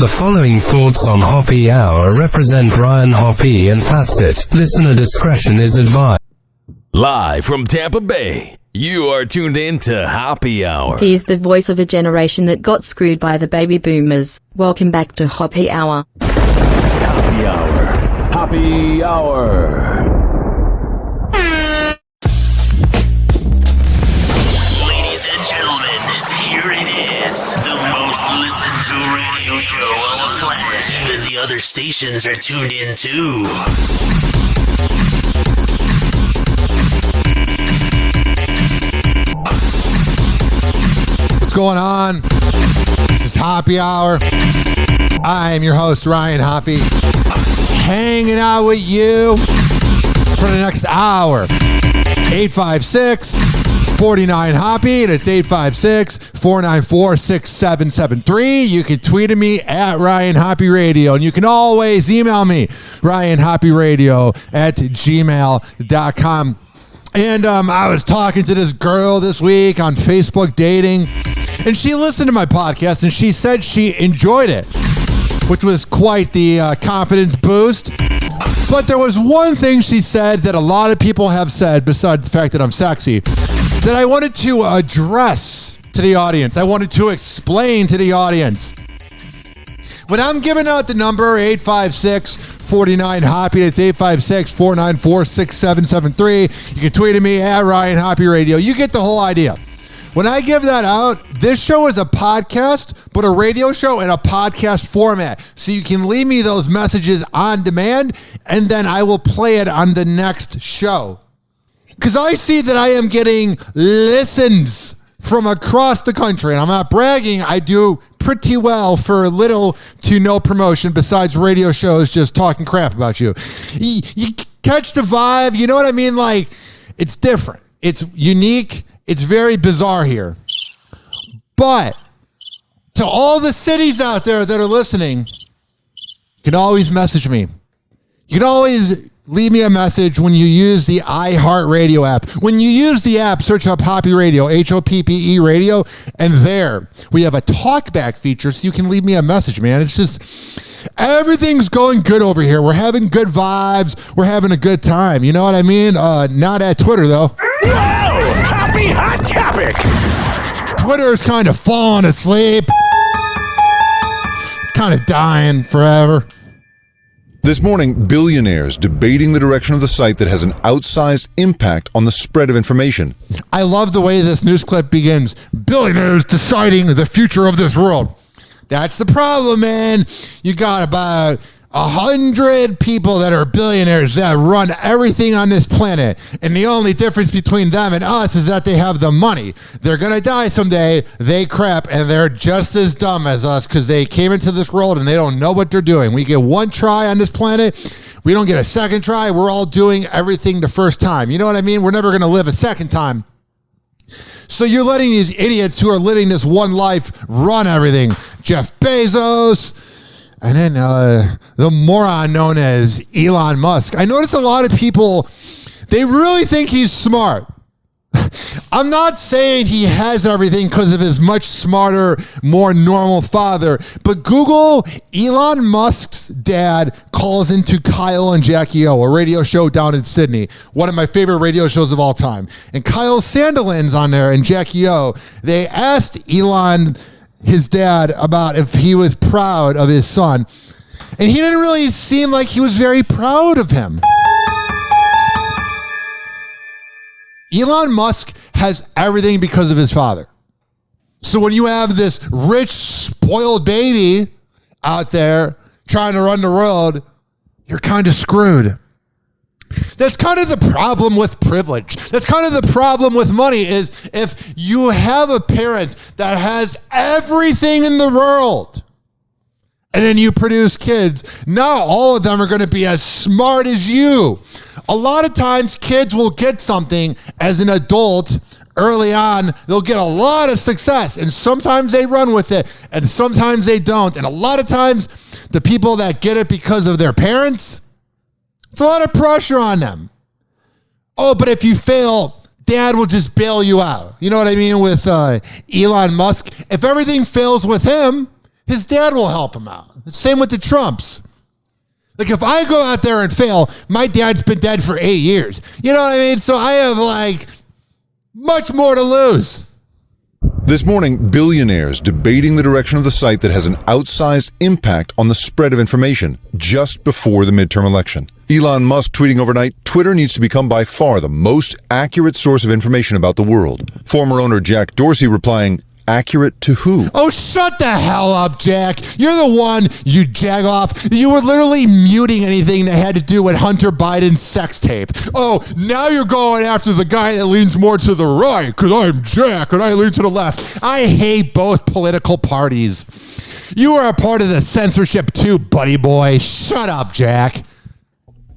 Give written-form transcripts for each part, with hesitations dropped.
The following thoughts on Hoppe Hour represent Ryan Hoppe, and that's it. Listener discretion is advised. Live from Tampa Bay, you are tuned in to Hoppe Hour. He's the voice of a generation that got screwed by the baby boomers. Welcome back to Hoppe Hour. Hoppe Hour. Hoppe Hour. Ladies and gentlemen, here it is. The most listened to radio show on the planet. Even the other stations are tuned in too. What's going on? This is Hoppe Hour. I am your host, Ryan Hoppe, hanging out with you for the next hour. 856-49-HOPPE, and it's 856-494-6773. You can tweet at me at Ryan Hoppe Radio, and you can always email me, ryanhopperadio@gmail.com. And I was talking to this girl this week on Facebook dating, and she listened to my podcast, and she said she enjoyed it, which was quite the confidence boost. But there was one thing she said that a lot of people have said, besides the fact that I'm sexy, that I wanted to address to the audience. I wanted to explain to the audience. When I'm giving out the number 856-49-HOPPE, it's 856-494-6773. You can tweet at me at Ryan Hoppe Radio. You get the whole idea. When I give that out, this show is a podcast, but a radio show in a podcast format. So you can leave me those messages on demand, and then I will play it on the next show. Because I see that I am getting listens from across the country, and I'm not bragging. I do pretty well for little to no promotion besides radio shows just talking crap about you. You catch the vibe, you know what I mean? Like, it's different. It's unique. It's very bizarre here. But to all the cities out there that are listening, you can always message me. You can always leave me a message when you use the iHeartRadio app. When you use the app, search up Hoppe Radio, Hoppe Radio, and there we have a talkback feature so you can leave me a message, man. It's just, everything's going good over here. We're having good vibes. We're having a good time. You know what I mean? Not at Twitter, though. Whoa! Happy Hot Topic! Twitter's kind of falling asleep. Kind of dying forever. This morning, billionaires debating the direction of the site that has an outsized impact on the spread of information. I love the way this news clip begins. Billionaires deciding the future of this world. That's the problem, man. You got about 100 people that are billionaires that run everything on this planet. And the only difference between them and us is that they have the money. They're going to die someday. They crap, and they're just as dumb as us because they came into this world and they don't know what they're doing. We get one try on this planet. We don't get a second try. We're all doing everything the first time. You know what I mean? We're never going to live a second time. So you're letting these idiots who are living this one life run everything. Jeff Bezos, and then the moron known as Elon Musk. I notice a lot of people, they really think he's smart. I'm not saying he has everything because of his much smarter, more normal father, but Google Elon Musk's dad calls into Kyle and Jackie O, a radio show down in Sydney, one of my favorite radio shows of all time. And Kyle Sandilands on there and Jackie O, they asked Elon, his dad, about if he was proud of his son. And he didn't really seem like he was very proud of him. Elon Musk has everything because of his father. So when you have this rich, spoiled baby out there trying to run the world, you're kind of screwed. That's kind of the problem with privilege. That's kind of the problem with money is if you have a parent that has everything in the world and then you produce kids, not all of them are going to be as smart as you. A lot of times kids will get something as an adult early on. They'll get a lot of success and sometimes they run with it and sometimes they don't. And a lot of times the people that get it because of their parents, it's a lot of pressure on them. Oh, but if you fail, dad will just bail you out. You know what I mean with Elon Musk? If everything fails with him, his dad will help him out. Same with the Trumps. Like, if I go out there and fail, my dad's been dead for 8 years. You know what I mean? So I have, like, much more to lose. This morning, billionaires debating the direction of the site that has an outsized impact on the spread of information just before the midterm election. Elon Musk tweeting overnight, Twitter needs to become by far the most accurate source of information about the world. Former owner Jack Dorsey replying, accurate to who? Oh, shut the hell up, Jack. You're the one, you jagoff. You were literally muting anything that had to do with Hunter Biden's sex tape. Oh, now you're going after the guy that leans more to the right because I'm Jack and I lean to the left. I hate both political parties. You are a part of the censorship too, buddy boy. Shut up, Jack.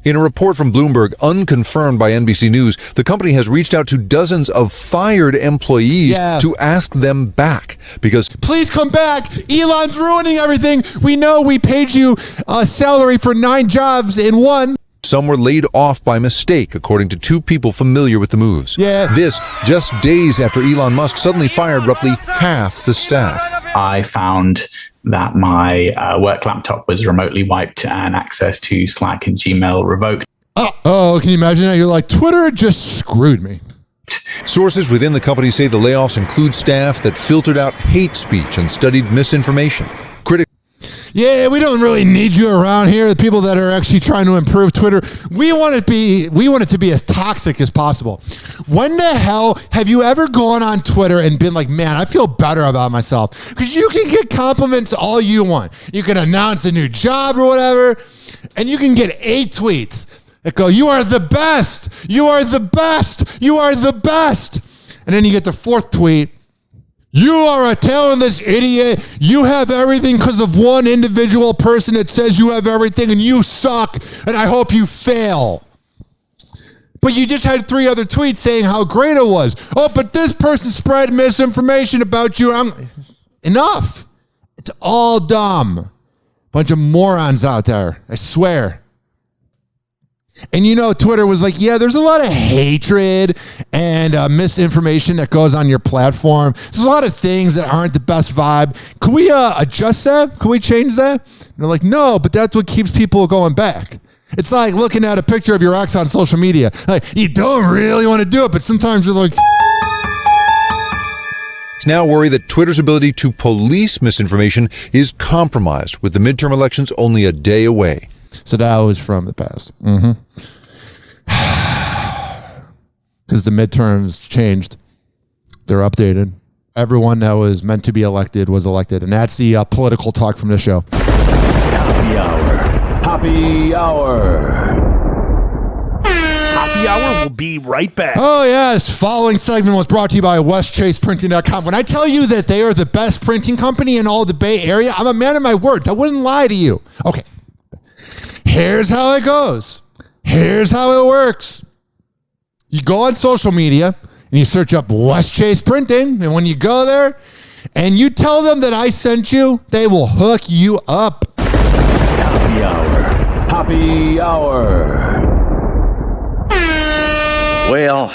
In a report from Bloomberg, unconfirmed by NBC News, the company has reached out to dozens of fired employees to ask them back because... Please come back. Elon's ruining everything. We know we paid you a salary for 9 jobs in 1. Some were laid off by mistake, according to 2 people familiar with the moves. This just days after Elon Musk suddenly fired roughly half the staff. I found that my work laptop was remotely wiped and access to Slack and Gmail revoked. Oh, can you imagine that? You're like, Twitter just screwed me. Sources within the company say the layoffs include staff that filtered out hate speech and studied misinformation. Yeah, we don't really need you around here. The people that are actually trying to improve Twitter, we want it to be as toxic as possible. When the hell have you ever gone on Twitter and been like, man, I feel better about myself? Because you can get compliments all you want. You can announce a new job or whatever, and you can get 8 tweets that go, you are the best, you are the best, you are the best. And then you get the 4th tweet, you are a talentless idiot. You have everything because of one individual person that says you have everything and you suck and I hope you fail. But you just had 3 other tweets saying how great it was. Oh, but this person spread misinformation about you. Enough. It's all dumb. Bunch of morons out there. I swear. And you know, Twitter was like, yeah, there's a lot of hatred and misinformation that goes on your platform. There's a lot of things that aren't the best vibe. Can we adjust that? Can we change that? And they're like, no, but that's what keeps people going back. It's like looking at a picture of your ex on social media. Like, you don't really want to do it, but sometimes you're like... Now worry that Twitter's ability to police misinformation is compromised with the midterm elections only a day away. So that was from the past. Because the midterms changed. They're updated. Everyone that was meant to be elected was elected. And that's the political talk from this show. Hoppe Hour. Hoppe Hour. Hoppe Hour will be right back. Oh, yes. Following segment was brought to you by WestChasePrinting.com. When I tell you that they are the best printing company in all the Bay Area, I'm a man of my words. I wouldn't lie to you. Okay. Here's how it goes. Here's how it works. You go on social media and you search up West Chase Printing. And when you go there and you tell them that I sent you, they will hook you up. Hoppe Hour. Hoppe Hour. Well,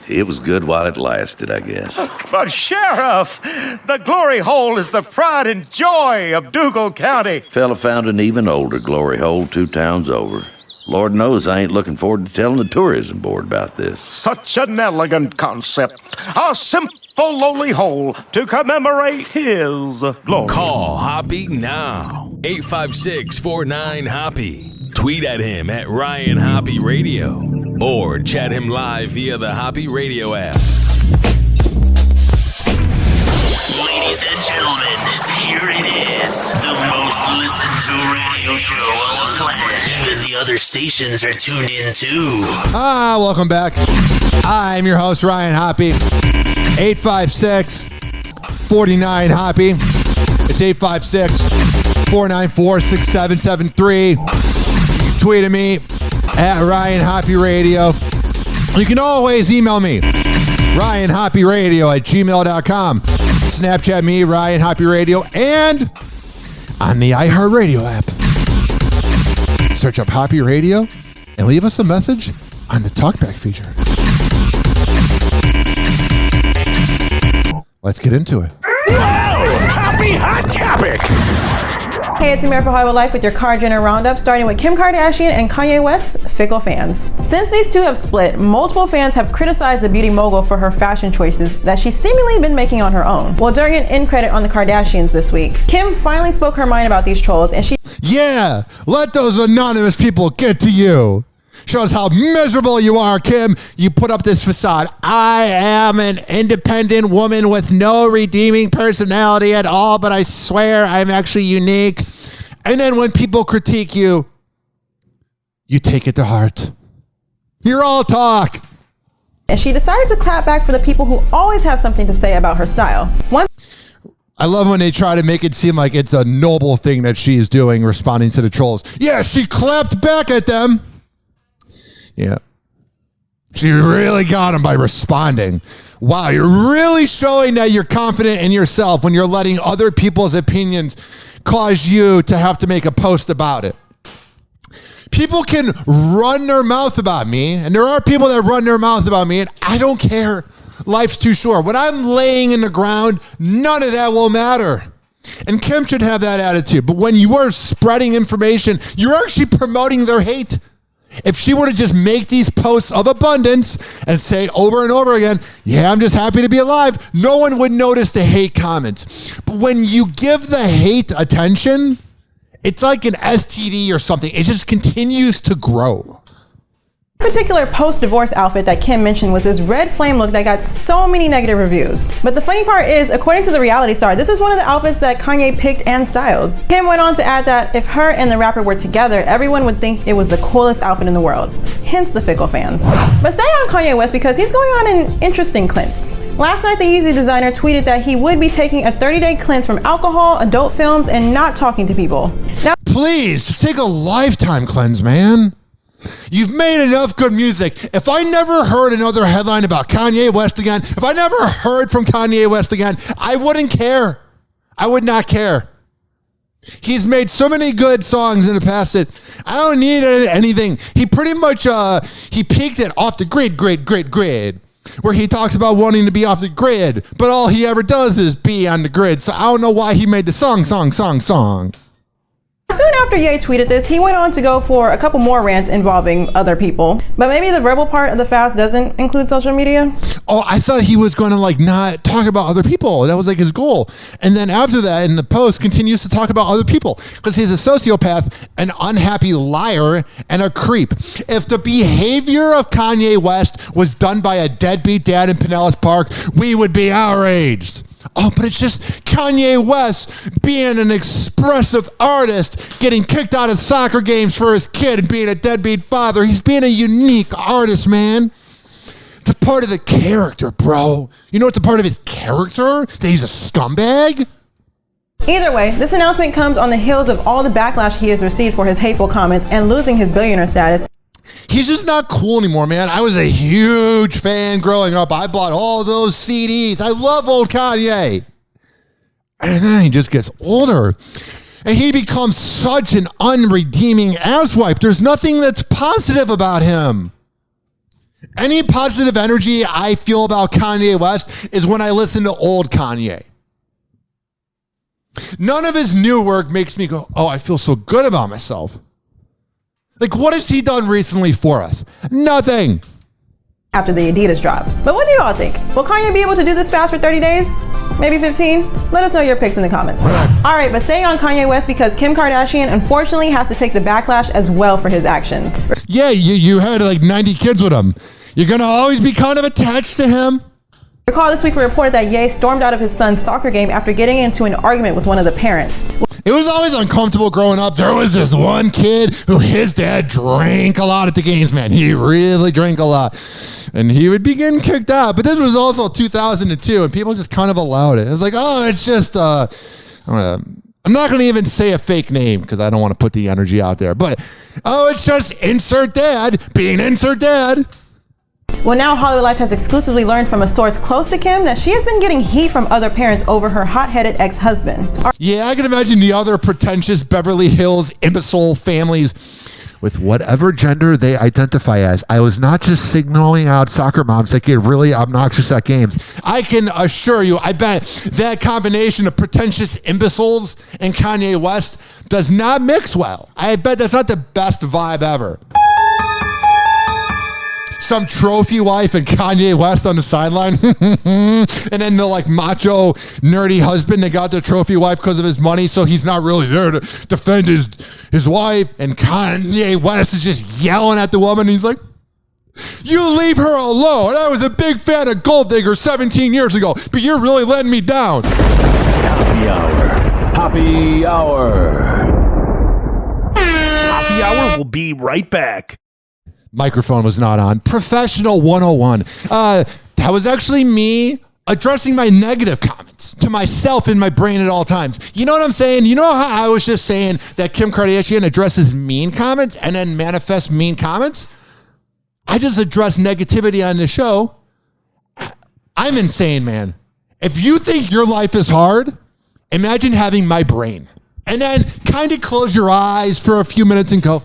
it was good while it lasted, I guess. But Sheriff, the glory hole is the pride and joy of Dougal County. Fella found an even older glory hole 2 towns over. Lord knows I ain't looking forward to telling the tourism board about this. Such an elegant concept. A simple, lowly hole to commemorate his glory. Call Hoppe now. 856-49-HOPPE. Tweet at him at Ryan Hoppe Radio. Or chat him live via the Hoppe Radio app. Ladies and gentlemen, here it is. The most listened to radio show on the planet. Even the other stations are tuned in too. Welcome back. I'm your host, Ryan Hoppe. 856-49-HOPPE. It's 856-494-6773. You can tweet at me at Ryan Hoppe Radio. You can always email me, RyanHoppeRadio@gmail.com. Snapchat me, Ryan Hoppe Radio, and on the iHeartRadio app. Search up Hoppe Radio and leave us a message on the talkback feature. Let's get into it. Whoa! Hoppe Hot Topic! Hey, it's Amir for Hollywood Life with your Car Jenner Roundup, starting with Kim Kardashian and Kanye West's fickle fans. Since these two have split, multiple fans have criticized the beauty mogul for her fashion choices that she's seemingly been making on her own. Well, during an end credit on the Kardashians this week, Kim finally spoke her mind about these trolls, and she... Yeah, let those anonymous people get to you. Shows how miserable you are, Kim. You put up this facade. I am an independent woman with no redeeming personality at all, but I swear I'm actually unique. And then when people critique you, you take it to heart. You're all talk. And she decided to clap back for the people who always have something to say about her style. I love when they try to make it seem like it's a noble thing that she is doing, responding to the trolls. Yeah, she clapped back at them. Yeah. She really got him by responding. Wow, you're really showing that you're confident in yourself when you're letting other people's opinions cause you to have to make a post about it. People can run their mouth about me, and there are people that run their mouth about me, and I don't care. Life's too short. When I'm laying in the ground, none of that will matter. And Kim should have that attitude. But when you are spreading information, you're actually promoting their hate. If she were to just make these posts of abundance and say over and over again, yeah, I'm just happy to be alive, no one would notice the hate comments. But when you give the hate attention, it's like an STD or something. It just continues to grow. Particular post-divorce outfit that Kim mentioned was this red flame look that got so many negative reviews. But the funny part is, according to the reality star, this is one of the outfits that Kanye picked and styled. Kim went on to add that if her and the rapper were together, everyone would think it was the coolest outfit in the world. Hence the fickle fans. But stay on Kanye West because he's going on an interesting cleanse. Last night, the Yeezy designer tweeted that he would be taking a 30-day cleanse from alcohol, adult films, and not talking to people. Now, please, just take a lifetime cleanse, man. You've made enough good music. If I never heard another headline about Kanye West again, if I never heard from Kanye West again, I wouldn't care. I would not care. He's made so many good songs in the past that I don't need anything. He pretty much, he peaked at off the grid, where he talks about wanting to be off the grid, but all he ever does is be on the grid. So I don't know why he made the song. Soon after Ye tweeted this, he went on to go for a couple more rants involving other people. But maybe the verbal part of the fast doesn't include social media? Oh, I thought he was going to not talk about other people. That was his goal. And then after that, in the post, continues to talk about other people because he's a sociopath, an unhappy liar, and a creep. If the behavior of Kanye West was done by a deadbeat dad in Pinellas Park, we would be outraged. Oh, but it's just Kanye West being an expressive artist, getting kicked out of soccer games for his kid and being a deadbeat father. He's being a unique artist, man. It's a part of the character, bro. You know it's a part of his character? That he's a scumbag? Either way, this announcement comes on the heels of all the backlash he has received for his hateful comments and losing his billionaire status. He's just not cool anymore, man. I was a huge fan growing up. I bought all those CDs. I love old Kanye. And then he just gets older. And he becomes such an unredeeming asswipe. There's nothing that's positive about him. Any positive energy I feel about Kanye West is when I listen to old Kanye. None of his new work makes me go, oh, I feel so good about myself. What has he done recently for us? Nothing. After the Adidas drop. But what do you all think? Will Kanye be able to do this fast for 30 days? Maybe 15? Let us know your picks in the comments. All right, but stay on Kanye West because Kim Kardashian unfortunately has to take the backlash as well for his actions. Yeah, you had 90 kids with him. You're going to always be kind of attached to him. Recall this week we reported that Ye stormed out of his son's soccer game after getting into an argument with one of the parents. It was always uncomfortable growing up. There was this one kid who his dad drank a lot at the games, man. He really drank a lot. And he would be getting kicked out. But this was also 2002, and people just kind of allowed it. It was like, oh, it's just, I'm not going to even say a fake name because I don't want to put the energy out there. But, oh, it's just insert dad being insert dad. Well, now Hollywood Life has exclusively learned from a source close to Kim that she has been getting heat from other parents over her hot-headed ex-husband. Yeah, I can imagine the other pretentious Beverly Hills imbecile families with whatever gender they identify as. I was not just signaling out soccer moms that get really obnoxious at games. I can assure you, I bet that combination of pretentious imbeciles and Kanye West does not mix well. I bet that's not the best vibe ever. Some trophy wife and Kanye West on the sideline. And then the like macho, nerdy husband that got the trophy wife because of his money, so he's not really there to defend his wife. And Kanye West is just yelling at the woman. He's like, you leave her alone. I was a big fan of Gold Digger 17 years ago, but you're really letting me down. Happy Hour. Happy Hour. Happy Hour will be right back. Microphone was not on. Professional 101. That was actually me addressing my negative comments to myself in my brain at all times. You know what I'm saying? You know how I was just saying that Kim Kardashian addresses mean comments and then manifests mean comments? I just address negativity on the show. I'm insane, man. If you think your life is hard, imagine having my brain. And then kind of close your eyes for a few minutes and go,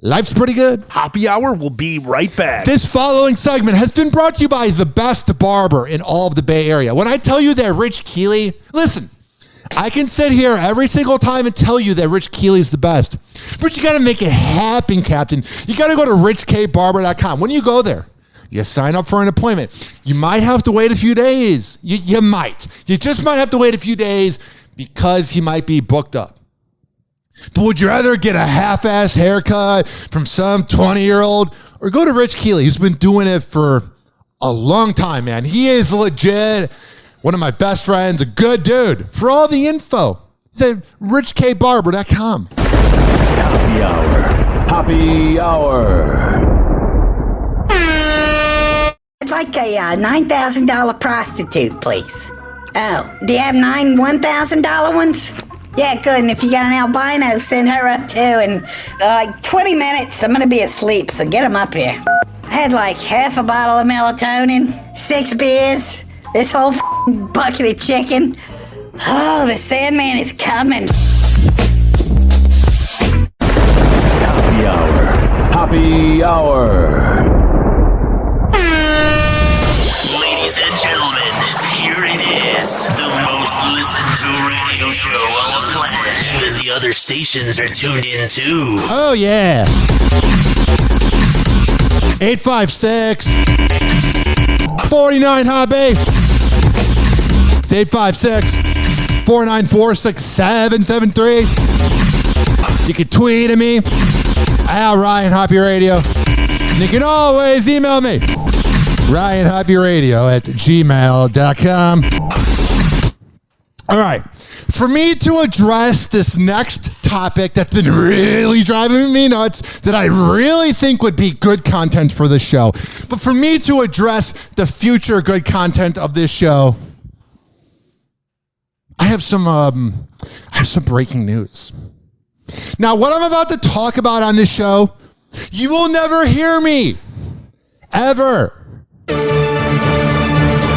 life's pretty good. Happy Hour will be right back. This following segment has been brought to you by the best barber in all of the Bay Area. When I tell you that Rich Keeley, listen, I can sit here every single time and tell you that Rich Keeley's the best. But you got to make it happen, Captain. You got to go to richkbarber.com. When you go there, you sign up for an appointment. You might have to wait a few days. You might. You just might have to wait a few days because he might be booked up. But would you rather get a half-ass haircut from some 20-year-old or go to Rich Keeley, who's been doing it for a long time, man? He is legit one of my best friends, a good dude. For all the info, it's at richkbarber.com. Happy Hour. Happy Hour. I'd like a $9,000 prostitute, please. Oh, do you have 9 $1,000 ones? Yeah, good. And if you got an albino, send her up too. And like 20 minutes, I'm going to be asleep, so get them up here. I had like half a bottle of melatonin, 6 beers, this whole bucket of chicken. Oh, the Sandman is coming. Happy Hour. Happy Hour. Ladies and gentlemen, here it is. The most listened to radio show on the planet that the other stations are tuned in to. Oh, yeah. 856 49 Hoppe. It's 856 494 6773. You can tweet at me at Ryan Hoppe Radio. And you can always email me, RyanHoppeRadio at gmail.com. All right. For me to address this next topic that's been really driving me nuts, that I really think would be good content for this show, but for me to address the future good content of this show, I have some breaking news. Now, what I'm about to talk about on this show, you will never hear me ever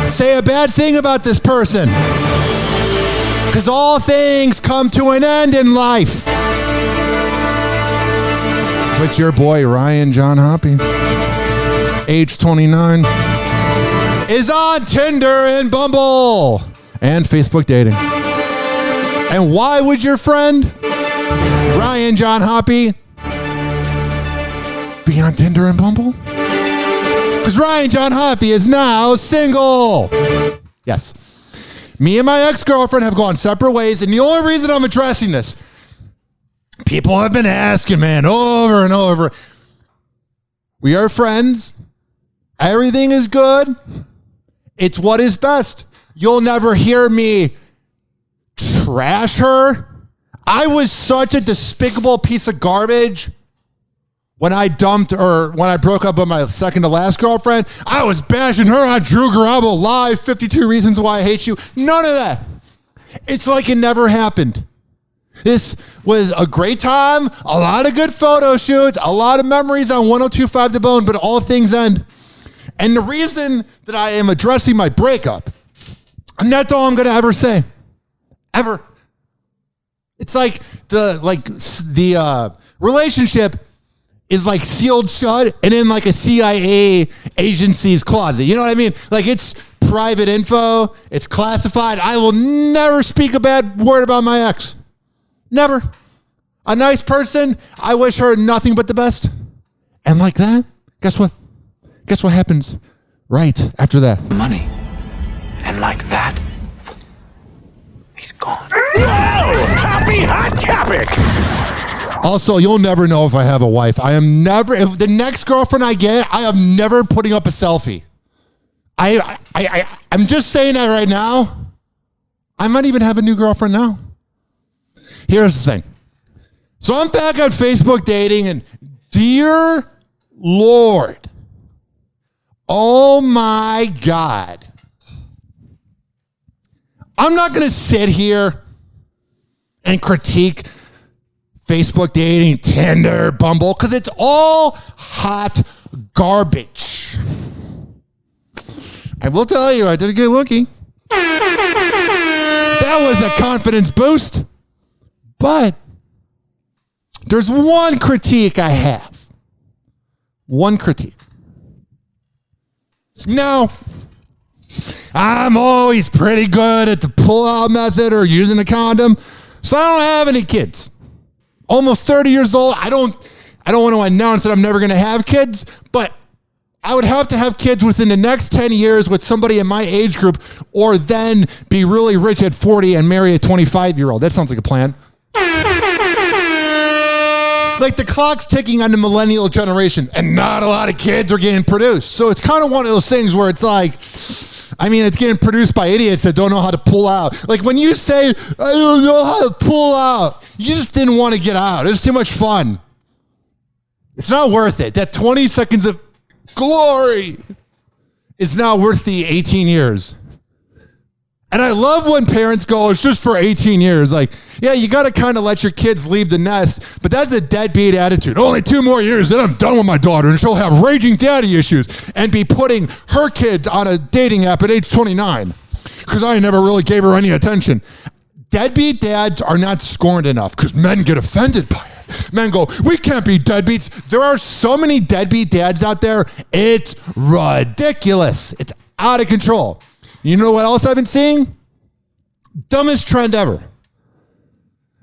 say a bad thing about this person. Because all things come to an end in life. But your boy, Ryan John Hoppe, age 29, is on Tinder and Bumble and Facebook dating. And why would your friend, Ryan John Hoppe, be on Tinder and Bumble? Because Ryan John Hoppe is now single. Yes. Me and my ex-girlfriend have gone separate ways, and the only reason I'm addressing this, people have been asking, man, over and over. We are friends. Everything is good. It's what is best. You'll never hear me trash her. I was such a despicable piece of garbage when I broke up with my second to last girlfriend. I was bashing her on Drew Garabo Live, 52 Reasons Why I Hate You. None of that. It's like it never happened. This was a great time, a lot of good photo shoots, a lot of memories on 102.5 The Bone, but all things end. And the reason that I am addressing my breakup, and that's all I'm going to ever say. Ever. It's like the relationship is like sealed shut and in like a CIA agency's closet. You know what I mean? Like it's private info. It's classified. I will never speak a bad word about my ex. Never. A nice person. I wish her nothing but the best. And like that, guess what? Guess what happens right after that? Money. And like that, he's gone. Whoa! Happy hot topic! Also, you'll never know if I have a wife. I am never, if the next girlfriend I get, I am never putting up a selfie. I'm just saying that right now. I might even have a new girlfriend now. Here's the thing. So I'm back on Facebook dating, and dear Lord, oh my God. I'm not going to sit here and critique Facebook dating, Tinder, Bumble, because it's all hot garbage. I will tell you, I did get lucky. That was a confidence boost. But there's one critique I have. One critique. Now, I'm always pretty good at the pull-out method or using a condom, so I don't have any kids. Almost 30 years old. I don't want to announce that I'm never going to have kids, but I would have to have kids within the next 10 years with somebody in my age group, or then be really rich at 40 and marry a 25-year-old. That sounds like a plan. Like the clock's ticking on the millennial generation, and not a lot of kids are getting produced. So it's kind of one of those things where it's like, I mean, it's getting produced by idiots that don't know how to pull out. Like when you say, I don't know how to pull out, you just didn't want to get out. It's too much fun. It's not worth it. That 20 seconds of glory is not worth the 18 years. And I love when parents go, it's just for 18 years. Like, yeah, you got to kind of let your kids leave the nest, but that's a deadbeat attitude. Only 2 more years, then I'm done with my daughter, and she'll have raging daddy issues and be putting her kids on a dating app at age 29 because I never really gave her any attention. Deadbeat dads are not scorned enough because men get offended by it. Men go, we can't be deadbeats. There are so many deadbeat dads out there. It's ridiculous. It's out of control. You know what else I've been seeing? Dumbest trend ever.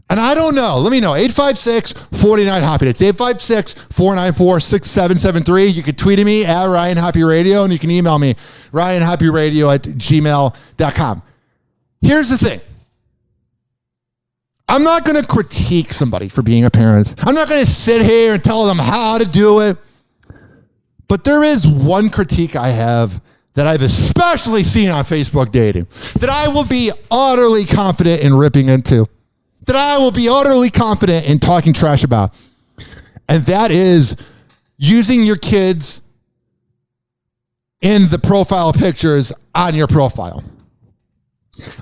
And I don't know. Let me know. 856-49-HOPPE. It's 856-494-6773. You can tweet at me at Ryan Hoppe Radio, and you can email me, ryanhopperadio@gmail.com. Here's the thing. I'm not going to critique somebody for being a parent. I'm not going to sit here and tell them how to do it. But there is one critique I have that I've especially seen on Facebook dating, that I will be utterly confident in ripping into, that I will be utterly confident in talking trash about. And that is using your kids in the profile pictures on your profile.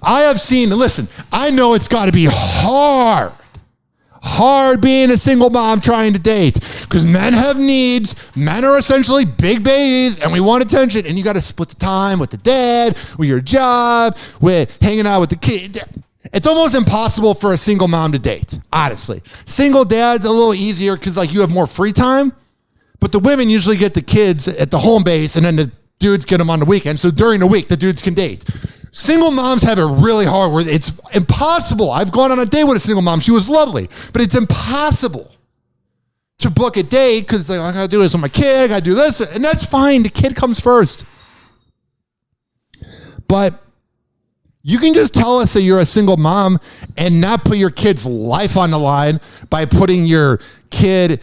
I have seen, listen, I know it's got to be hard being a single mom trying to date, because men have needs. Men are essentially big babies, and we want attention, and you got to split the time with the dad, with your job, with hanging out with the kid. It's almost impossible for a single mom to date, honestly. Single dad's a little easier because like you have more free time, but the women usually get the kids at the home base, and then the dudes get them on the weekend. So during the week, the dudes can date. Single moms have it really hard where it's impossible. I've gone on a date with a single mom. She was lovely, but it's impossible to book a date because it's like, I got to do this with my kid. I got to do this. And that's fine. The kid comes first. But you can just tell us that you're a single mom and not put your kid's life on the line by putting your kid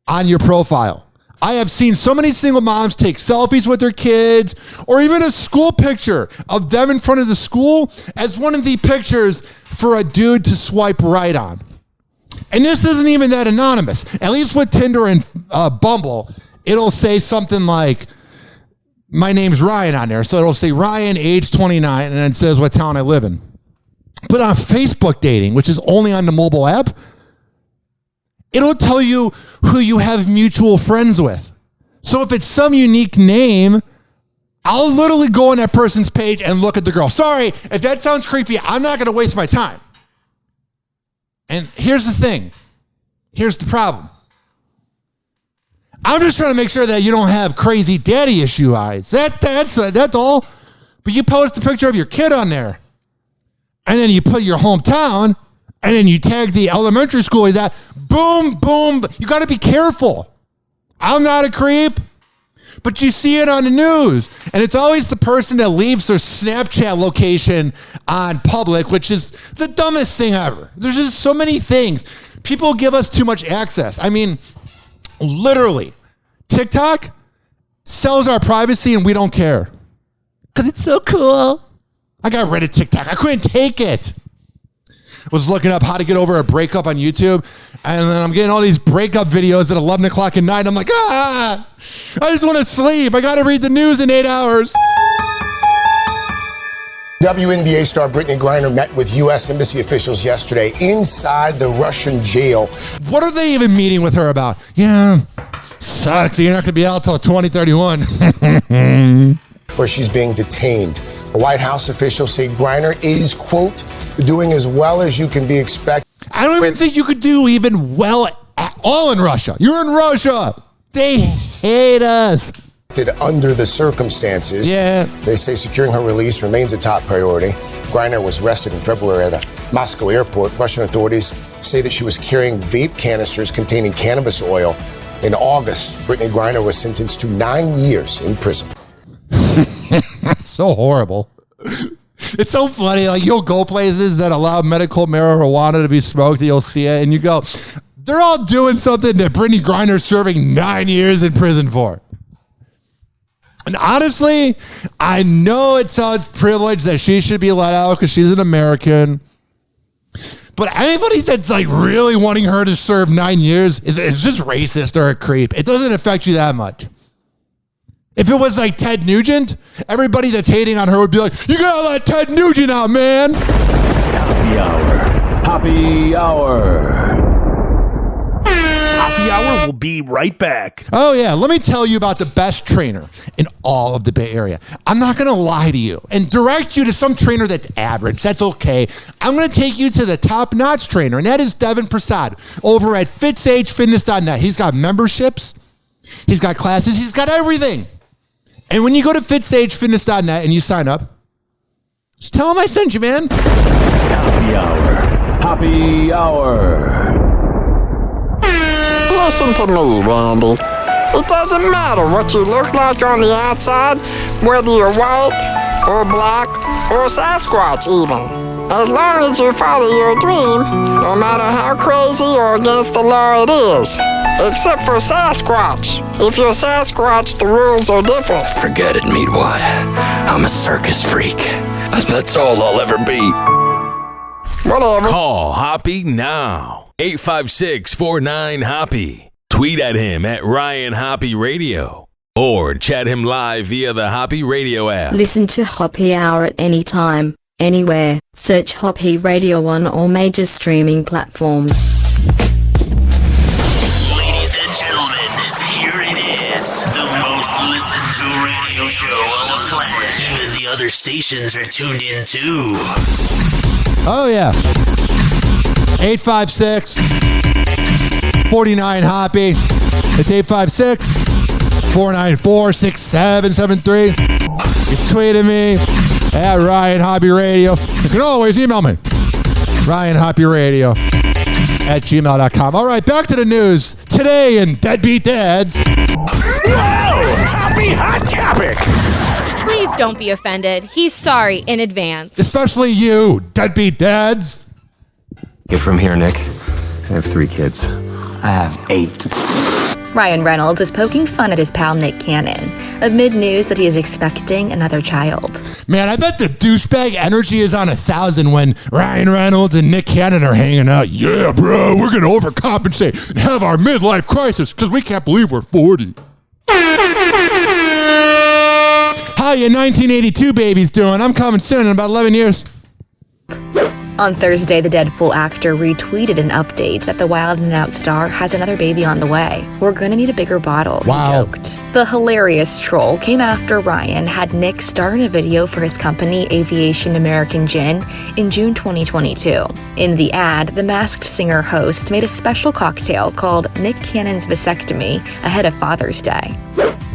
on your profile. I have seen so many single moms take selfies with their kids, or even a school picture of them in front of the school as one of the pictures for a dude to swipe right on. And this isn't even that anonymous. At least with Tinder and Bumble, it'll say something like, my name's Ryan on there. So it'll say Ryan, age 29, and it says what town I live in. But on Facebook dating, which is only on the mobile app, it'll tell you who you have mutual friends with. So if it's some unique name, I'll literally go on that person's page and look at the girl. Sorry, if that sounds creepy, I'm not going to waste my time. And here's the thing. Here's the problem. I'm just trying to make sure that you don't have crazy daddy issue eyes. That's all. But you post a picture of your kid on there, and then you put your hometown, and then you tag the elementary school he's at. Boom, boom. You got to be careful. I'm not a creep, but you see it on the news, and it's always the person that leaves their Snapchat location on public, which is the dumbest thing ever. There's just so many things. People give us too much access. I mean, literally, TikTok sells our privacy, and we don't care. Because it's so cool. I got rid of TikTok. I couldn't take it. Was looking up how to get over a breakup on YouTube, and then I'm getting all these breakup videos at 11 o'clock at night. I'm like, I just want to sleep. I got to read the news in 8 hours. WNBA star Brittany Griner met with U.S. Embassy officials yesterday inside the Russian jail. What are they even meeting with her about? Yeah, sucks. You're not going to be out till 2031. Where she's being detained. A White House official say Griner is, quote, doing as well as you can be expected. I don't even think you could do even well at all in Russia. You're in Russia. They hate us. Under the circumstances, they say securing her release remains a top priority. Griner was arrested in February at a Moscow airport. Russian authorities say that she was carrying vape canisters containing cannabis oil. In August, Brittany Griner was sentenced to 9 years in prison. So horrible. It's so funny. Like, you'll go places that allow medical marijuana to be smoked, and you'll see it, and you go, they're all doing something that Brittany Griner's serving 9 years in prison for. And honestly, I know it sounds privileged that she should be let out because she's an American. But anybody that's like really wanting her to serve 9 years is just racist or a creep. It doesn't affect you that much. If it was like Ted Nugent, everybody that's hating on her would be like, you gotta let Ted Nugent out, man. Happy Hour. Happy Hour. Happy Hour will be right back. Oh, yeah. Let me tell you about the best trainer in all of the Bay Area. I'm not going to lie to you and direct you to some trainer that's average. That's okay. I'm going to take you to the top-notch trainer, and that is Devin Prasad over at FitsAgeFitness.net. He's got memberships. He's got classes. He's got everything. And when you go to FitsAgeFitness.net and you sign up, just tell him I sent you, man. Happy Hour. Happy Hour. Listen to me, Randy. It doesn't matter what you look like on the outside, whether you're white or black or Sasquatch even. As long as you follow your dream, no matter how crazy or against the law it is. Except for Sasquatch. If you're Sasquatch, the rules are different. Forget it, Meatwad. I'm a circus freak. That's all I'll ever be. Whatever. Call Hoppe now. 856-49-HOPPE. Tweet at him at Ryan Hoppe Radio. Or chat him live via the Hoppe Radio app. Listen to Hoppe Hour at any time, anywhere. Search Hoppe Radio on all major streaming platforms. Ladies and gentlemen, here it is. The most listened to radio show on the planet. Even the other stations are tuned in too. Oh, yeah. 856-49-HOPPE. It's 856-494-6773. You tweeted me at Ryan Hoppe Radio. You can always email me. RyanHoppeRadio@gmail.com. All right, back to the news. Today in Deadbeat Dads. Whoa! Happy hot topic! Please don't be offended. He's sorry in advance. Especially you, Deadbeat Dads. Get from here, Nick. I have 3 kids. I have 8. Ryan Reynolds is poking fun at his pal Nick Cannon amid news that he is expecting another child. Man, I bet the douchebag energy is on 1,000 when Ryan Reynolds and Nick Cannon are hanging out. Yeah, bro, we're going to overcompensate and have our midlife crisis because we can't believe we're 40. How you 1982 babies doing? I'm coming soon in about 11 years. On Thursday, the Deadpool actor retweeted an update that the Wild 'N Out star has another baby on the way. We're gonna need a bigger bottle, he joked. The hilarious troll came after Ryan had Nick star in a video for his company Aviation American Gin in June 2022. In the ad, the Masked Singer host made a special cocktail called Nick Cannon's Vasectomy ahead of Father's Day.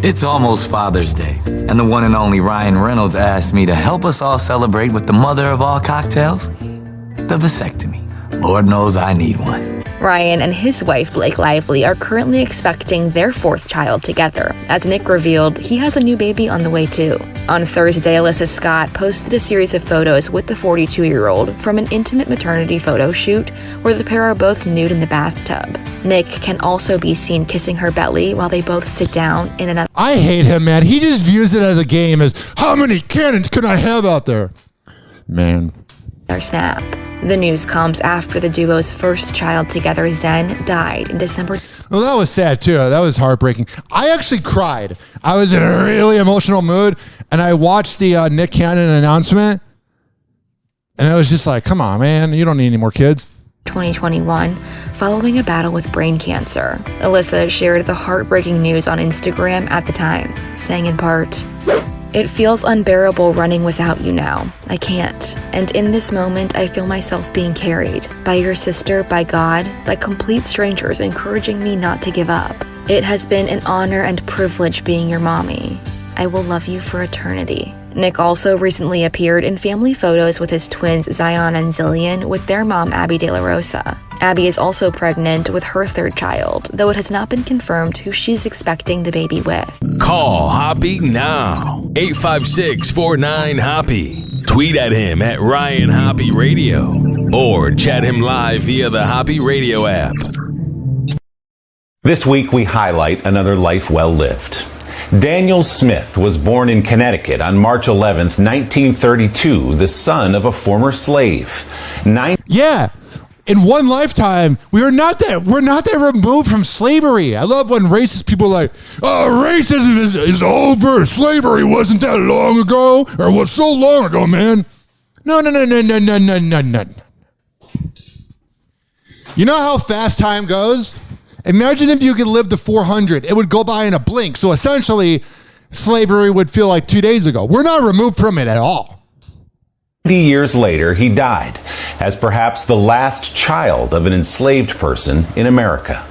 It's almost Father's Day, and the one and only Ryan Reynolds asked me to help us all celebrate with the mother of all cocktails, the vasectomy. Lord knows I need one. Ryan and his wife Blake Lively are currently expecting their 4th child together, as Nick revealed he has a new baby on the way too. On Thursday, Alyssa Scott posted a series of photos with the 42-year-old from an intimate maternity photo shoot where the pair are both nude in the bathtub. Nick can also be seen kissing her belly while they both sit down in another. I hate him, man. He just views it as a game, as how many cannons can I have out there? Man. Snap. The news comes after the duo's first child together, Zen, died in December. Well, that was sad too. That was heartbreaking. I actually cried. I was in a really emotional mood, and I watched the Nick Cannon announcement, and I was just like, come on, man. You don't need any more kids. 2021, following a battle with brain cancer. Alyssa shared the heartbreaking news on Instagram at the time, saying in part, "It feels unbearable running without you now. I can't. And in this moment, I feel myself being carried by your sister, by God, by complete strangers encouraging me not to give up. It has been an honor and privilege being your mommy. I will love you for eternity." Nick also recently appeared in family photos with his twins Zion and Zillion with their mom Abby De La Rosa. Abby is also pregnant with her 3rd child, though it has not been confirmed who she's expecting the baby with. Call Hoppe now. 856-49-HOPPE. Tweet at him at Ryan Hoppe Radio. Or chat him live via the Hoppe Radio app. This week we highlight another life well lived. Daniel Smith was born in Connecticut on March 11th, 1932, the son of a former slave. Yeah. In one lifetime, we're not that removed from slavery. I love when racist people are like, oh, racism is over. Slavery wasn't that long ago, or was so long ago, man. No. You know how fast time goes? Imagine if you could live to 400. It would go by in a blink. So essentially, slavery would feel like 2 days ago. We're not removed from it at all. 90 years later, he died as perhaps the last child of an enslaved person in America.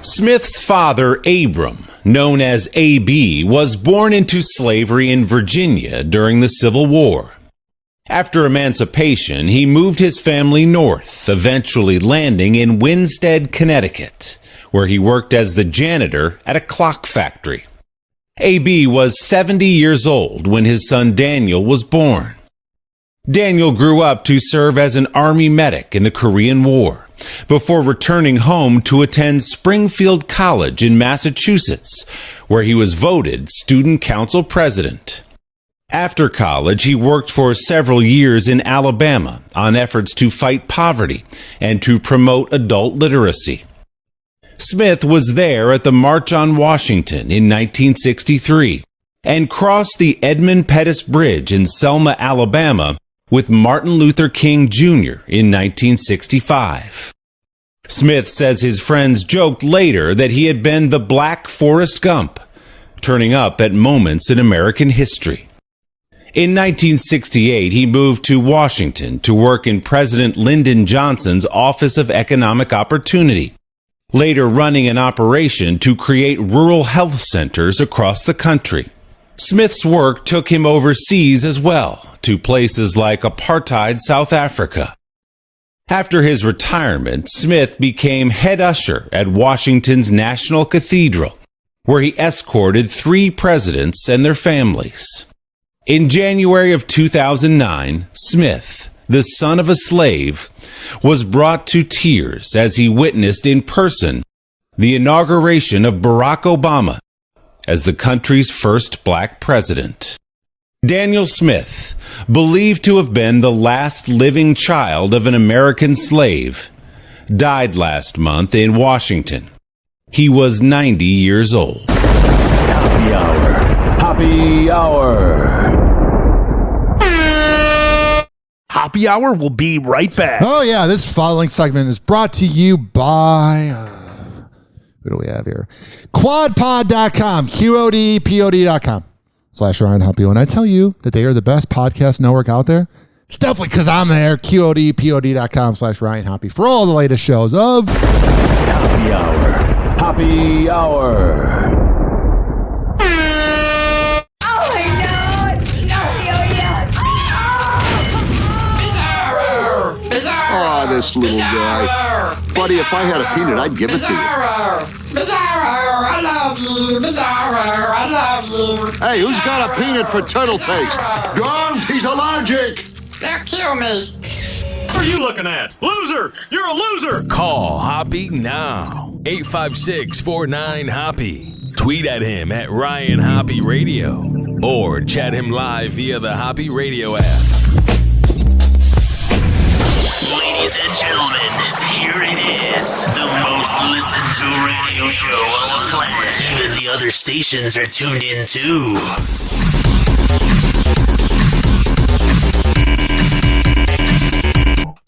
Smith's father, Abram, known as A.B., was born into slavery in Virginia during the Civil War. After emancipation, he moved his family north, eventually landing in Winstead, Connecticut, where he worked as the janitor at a clock factory. A.B. was 70 years old when his son Daniel was born. Daniel grew up to serve as an Army medic in the Korean War, before returning home to attend Springfield College in Massachusetts, where he was voted student council president. After college, he worked for several years in Alabama on efforts to fight poverty and to promote adult literacy. Smith was there at the March on Washington in 1963 and crossed the Edmund Pettus Bridge in Selma, Alabama with Martin Luther King Jr. in 1965. Smith says his friends joked later that he had been the Black Forrest Gump, turning up at moments in American history. In 1968, he moved to Washington to work in President Lyndon Johnson's Office of Economic Opportunity, later running an operation to create rural health centers across the country. Smith's work took him overseas as well, to places like apartheid South Africa. After his retirement, Smith became head usher at Washington's National Cathedral, where he escorted 3 presidents and their families. In January of 2009, Smith, the son of a slave, was brought to tears as he witnessed in person the inauguration of Barack Obama as the country's first black president. Daniel Smith, believed to have been the last living child of an American slave, died last month in Washington. He was 90 years old. Hoppe Hour. Hoppe Hour. Hoppe Hour will be right back. Oh, yeah. This following segment is brought to you by What do we have here? Quadpod.com, QODPOD.com /Ryan Hoppe. When I tell you that they are the best podcast network out there, it's definitely because I'm there. QODPOD.com /Ryan Hoppe for all the latest shows of Hoppe Hour. Hoppe Hour. Oh, this little guy. Buddy, if I had a peanut, I'd give it to you. Bizarro, I love you. Bizarro, I love you. Hey, who's got a peanut for turtle face? Don't, he's allergic. They'll kill me. What are you looking at? Loser! You're a loser! Call Hoppe now. 856-49-HOPPE. Tweet at him at Ryan Hoppe Radio. Or chat him live via the Hoppe Radio app. Ladies and gentlemen, here it is. The most listened to radio show on the planet. Even the other stations are tuned in too.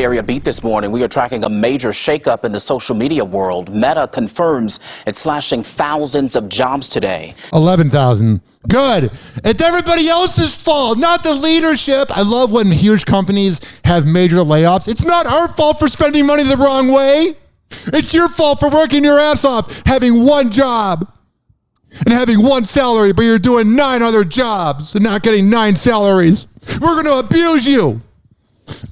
Area beat this morning. We are tracking a major shakeup in the social media world. Meta confirms it's slashing thousands of jobs today. 11,000. Good. It's everybody else's fault, not the leadership. I love when huge companies have major layoffs. It's not our fault for spending money the wrong way. It's your fault for working your ass off, having one job and having one salary, but you're doing 9 other jobs and not getting 9 salaries. We're going to abuse you.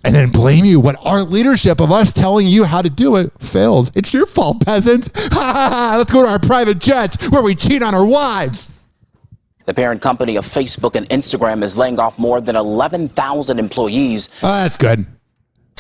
And then blame you when our leadership of us telling you how to do it fails. It's your fault, peasants. Let's go to our private jets where we cheat on our wives. The parent company of Facebook and Instagram is laying off more than 11,000 employees. Oh, that's good.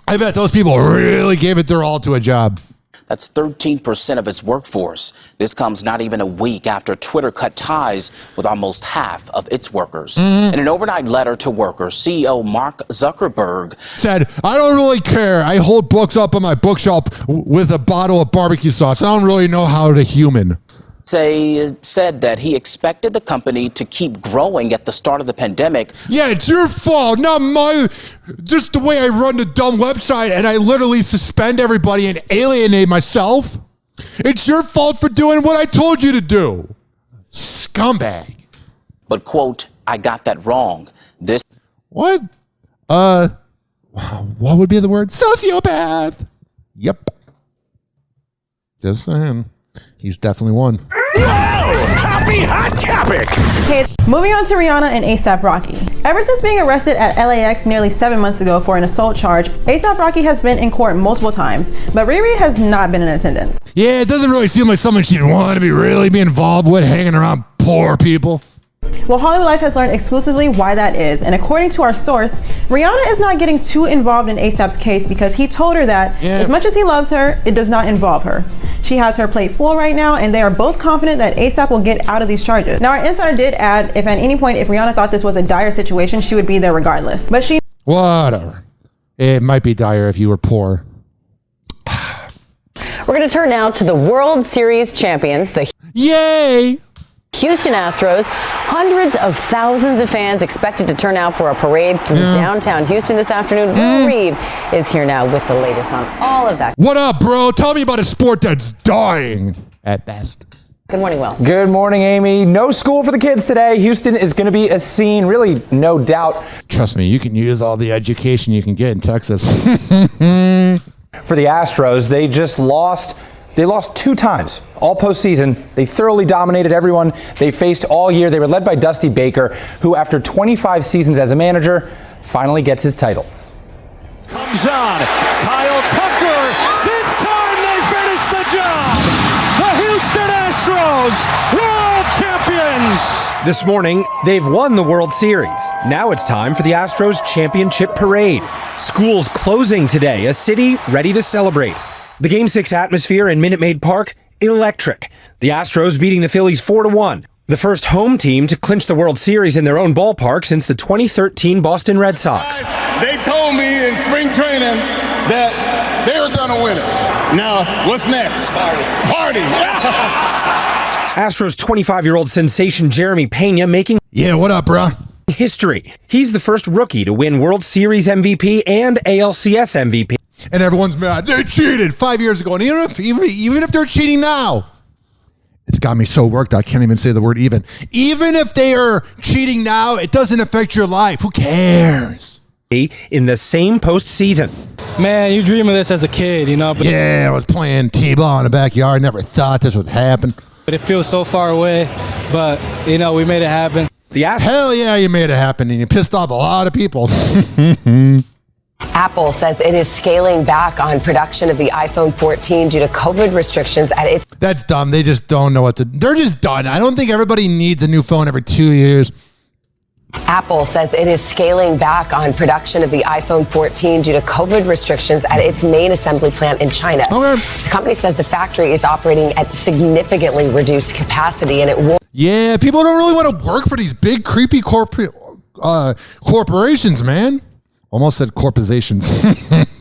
I bet those people really gave it their all to a job. That's 13% of its workforce. This comes not even a week after Twitter cut ties with almost half of its workers. In an overnight letter to workers, CEO Mark Zuckerberg said, I don't really care. I hold books up on my bookshelf with a bottle of barbecue sauce. I don't really know how to human. Said that he expected the company to keep growing at the start of the pandemic. Yeah, it's your fault, not my... Just the way I run the dumb website and I literally suspend everybody and alienate myself. It's your fault for doing what I told you to do. Scumbag. But, quote, I got that wrong. This... What? What would be the word? Sociopath. Yep. Just saying. He's definitely one. Happy hot topic. Okay, moving on to Rihanna and A$AP Rocky. Ever since being arrested at LAX nearly 7 months ago for an assault charge, A$AP Rocky has been in court multiple times, but Riri has not been in attendance. Yeah, it doesn't really seem like someone she'd want to be involved with, hanging around poor people. Well, Hollywood Life has learned exclusively why that is, and according to our source, Rihanna is not getting too involved in A$AP's case because he told her that as much as he loves her, it does not involve her. She has her plate full right now, and they are both confident that A$AP will get out of these charges. Now, our insider did add, if at any point, if Rihanna thought this was a dire situation, she would be there regardless. But she... Whatever. It might be dire if you were poor. We're going to turn now to the World Series champions, the Yay! Houston Astros. Hundreds of thousands of fans expected to turn out for a parade through downtown Houston this afternoon. Will Reeve is here now with the latest on all of that. What up, bro? Tell me about a sport that's dying at best. Good morning, Will. Good morning, Amy. No school for the kids today. Houston is going to be a scene, really, no doubt. Trust me, you can use all the education you can get in Texas. For the Astros, they just lost. They lost 2 times all postseason. They thoroughly dominated everyone they faced all year. They were led by Dusty Baker, who after 25 seasons as a manager, finally gets his title. Comes on, Kyle Tucker. This time they finish the job. The Houston Astros, world champions. This morning, they've won the World Series. Now it's time for the Astros championship parade. Schools closing today, a city ready to celebrate. The Game 6 atmosphere in Minute Maid Park, electric. The Astros beating the Phillies 4-1. The first home team to clinch the World Series in their own ballpark since the 2013 Boston Red Sox. They told me in spring training that they were going to win it. Now, what's next? Party. Astros 25-year-old sensation Jeremy Pena making what up, bro? History. He's the first rookie to win World Series MVP and ALCS MVP. And everyone's mad. They cheated 5 years ago. And even if they're cheating now, It's got me so worked I can't even say the word even. Even if they are cheating now, it doesn't affect your life. Who cares? In the same postseason. Man, you dream of this as a kid, you know? But yeah, I was playing T-ball in the backyard. Never thought this would happen. But it feels so far away. But, you know, we made it happen. Hell yeah, you made it happen, and you pissed off a lot of people. Apple says it is scaling back on production of the iPhone 14 due to COVID restrictions at its... That's dumb. They just don't know what to... They're just done. I don't think everybody needs a new phone every 2 years. Apple says it is scaling back on production of the iPhone 14 due to COVID restrictions at its main assembly plant in China. Okay. The company says the factory is operating at significantly reduced capacity and it will... Yeah, people don't really want to work for these big, creepy corporations, man. Almost said corporations. You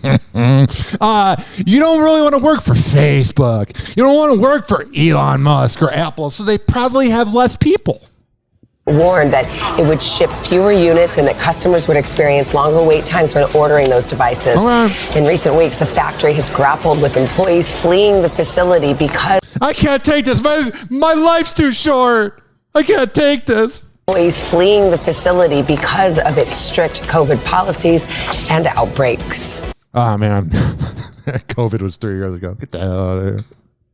don't really want to work for Facebook. You don't want to work for Elon Musk or Apple, so they probably have less people. Warned that it would ship fewer units and that customers would experience longer wait times when ordering those devices. In recent weeks, the factory has grappled with employees fleeing the facility because... I can't take this. My life's too short. I can't take this. Employees fleeing the facility because of its strict COVID policies and outbreaks. Oh, man. COVID was 3 years ago. Get the hell out of here.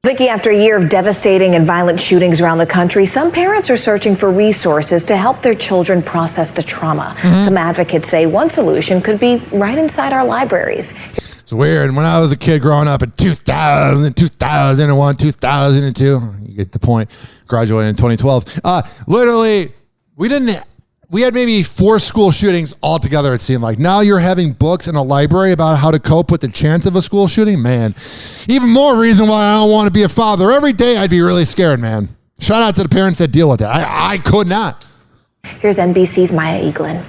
Vicky, after a year of devastating and violent shootings around the country, some parents are searching for resources to help their children process the trauma. Some advocates say one solution could be right inside our libraries. It's weird. When I was a kid growing up in 2000, 2001, 2002, you get the point, graduated in 2012. Literally, we had maybe 4 school shootings altogether, it seemed like. Now you're having books in a library about how to cope with the chance of a school shooting? Man, even more reason why I don't want to be a father. Every day I'd be really scared, man. Shout out to the parents that deal with it. I could not. Here's NBC's Maya Eaglin.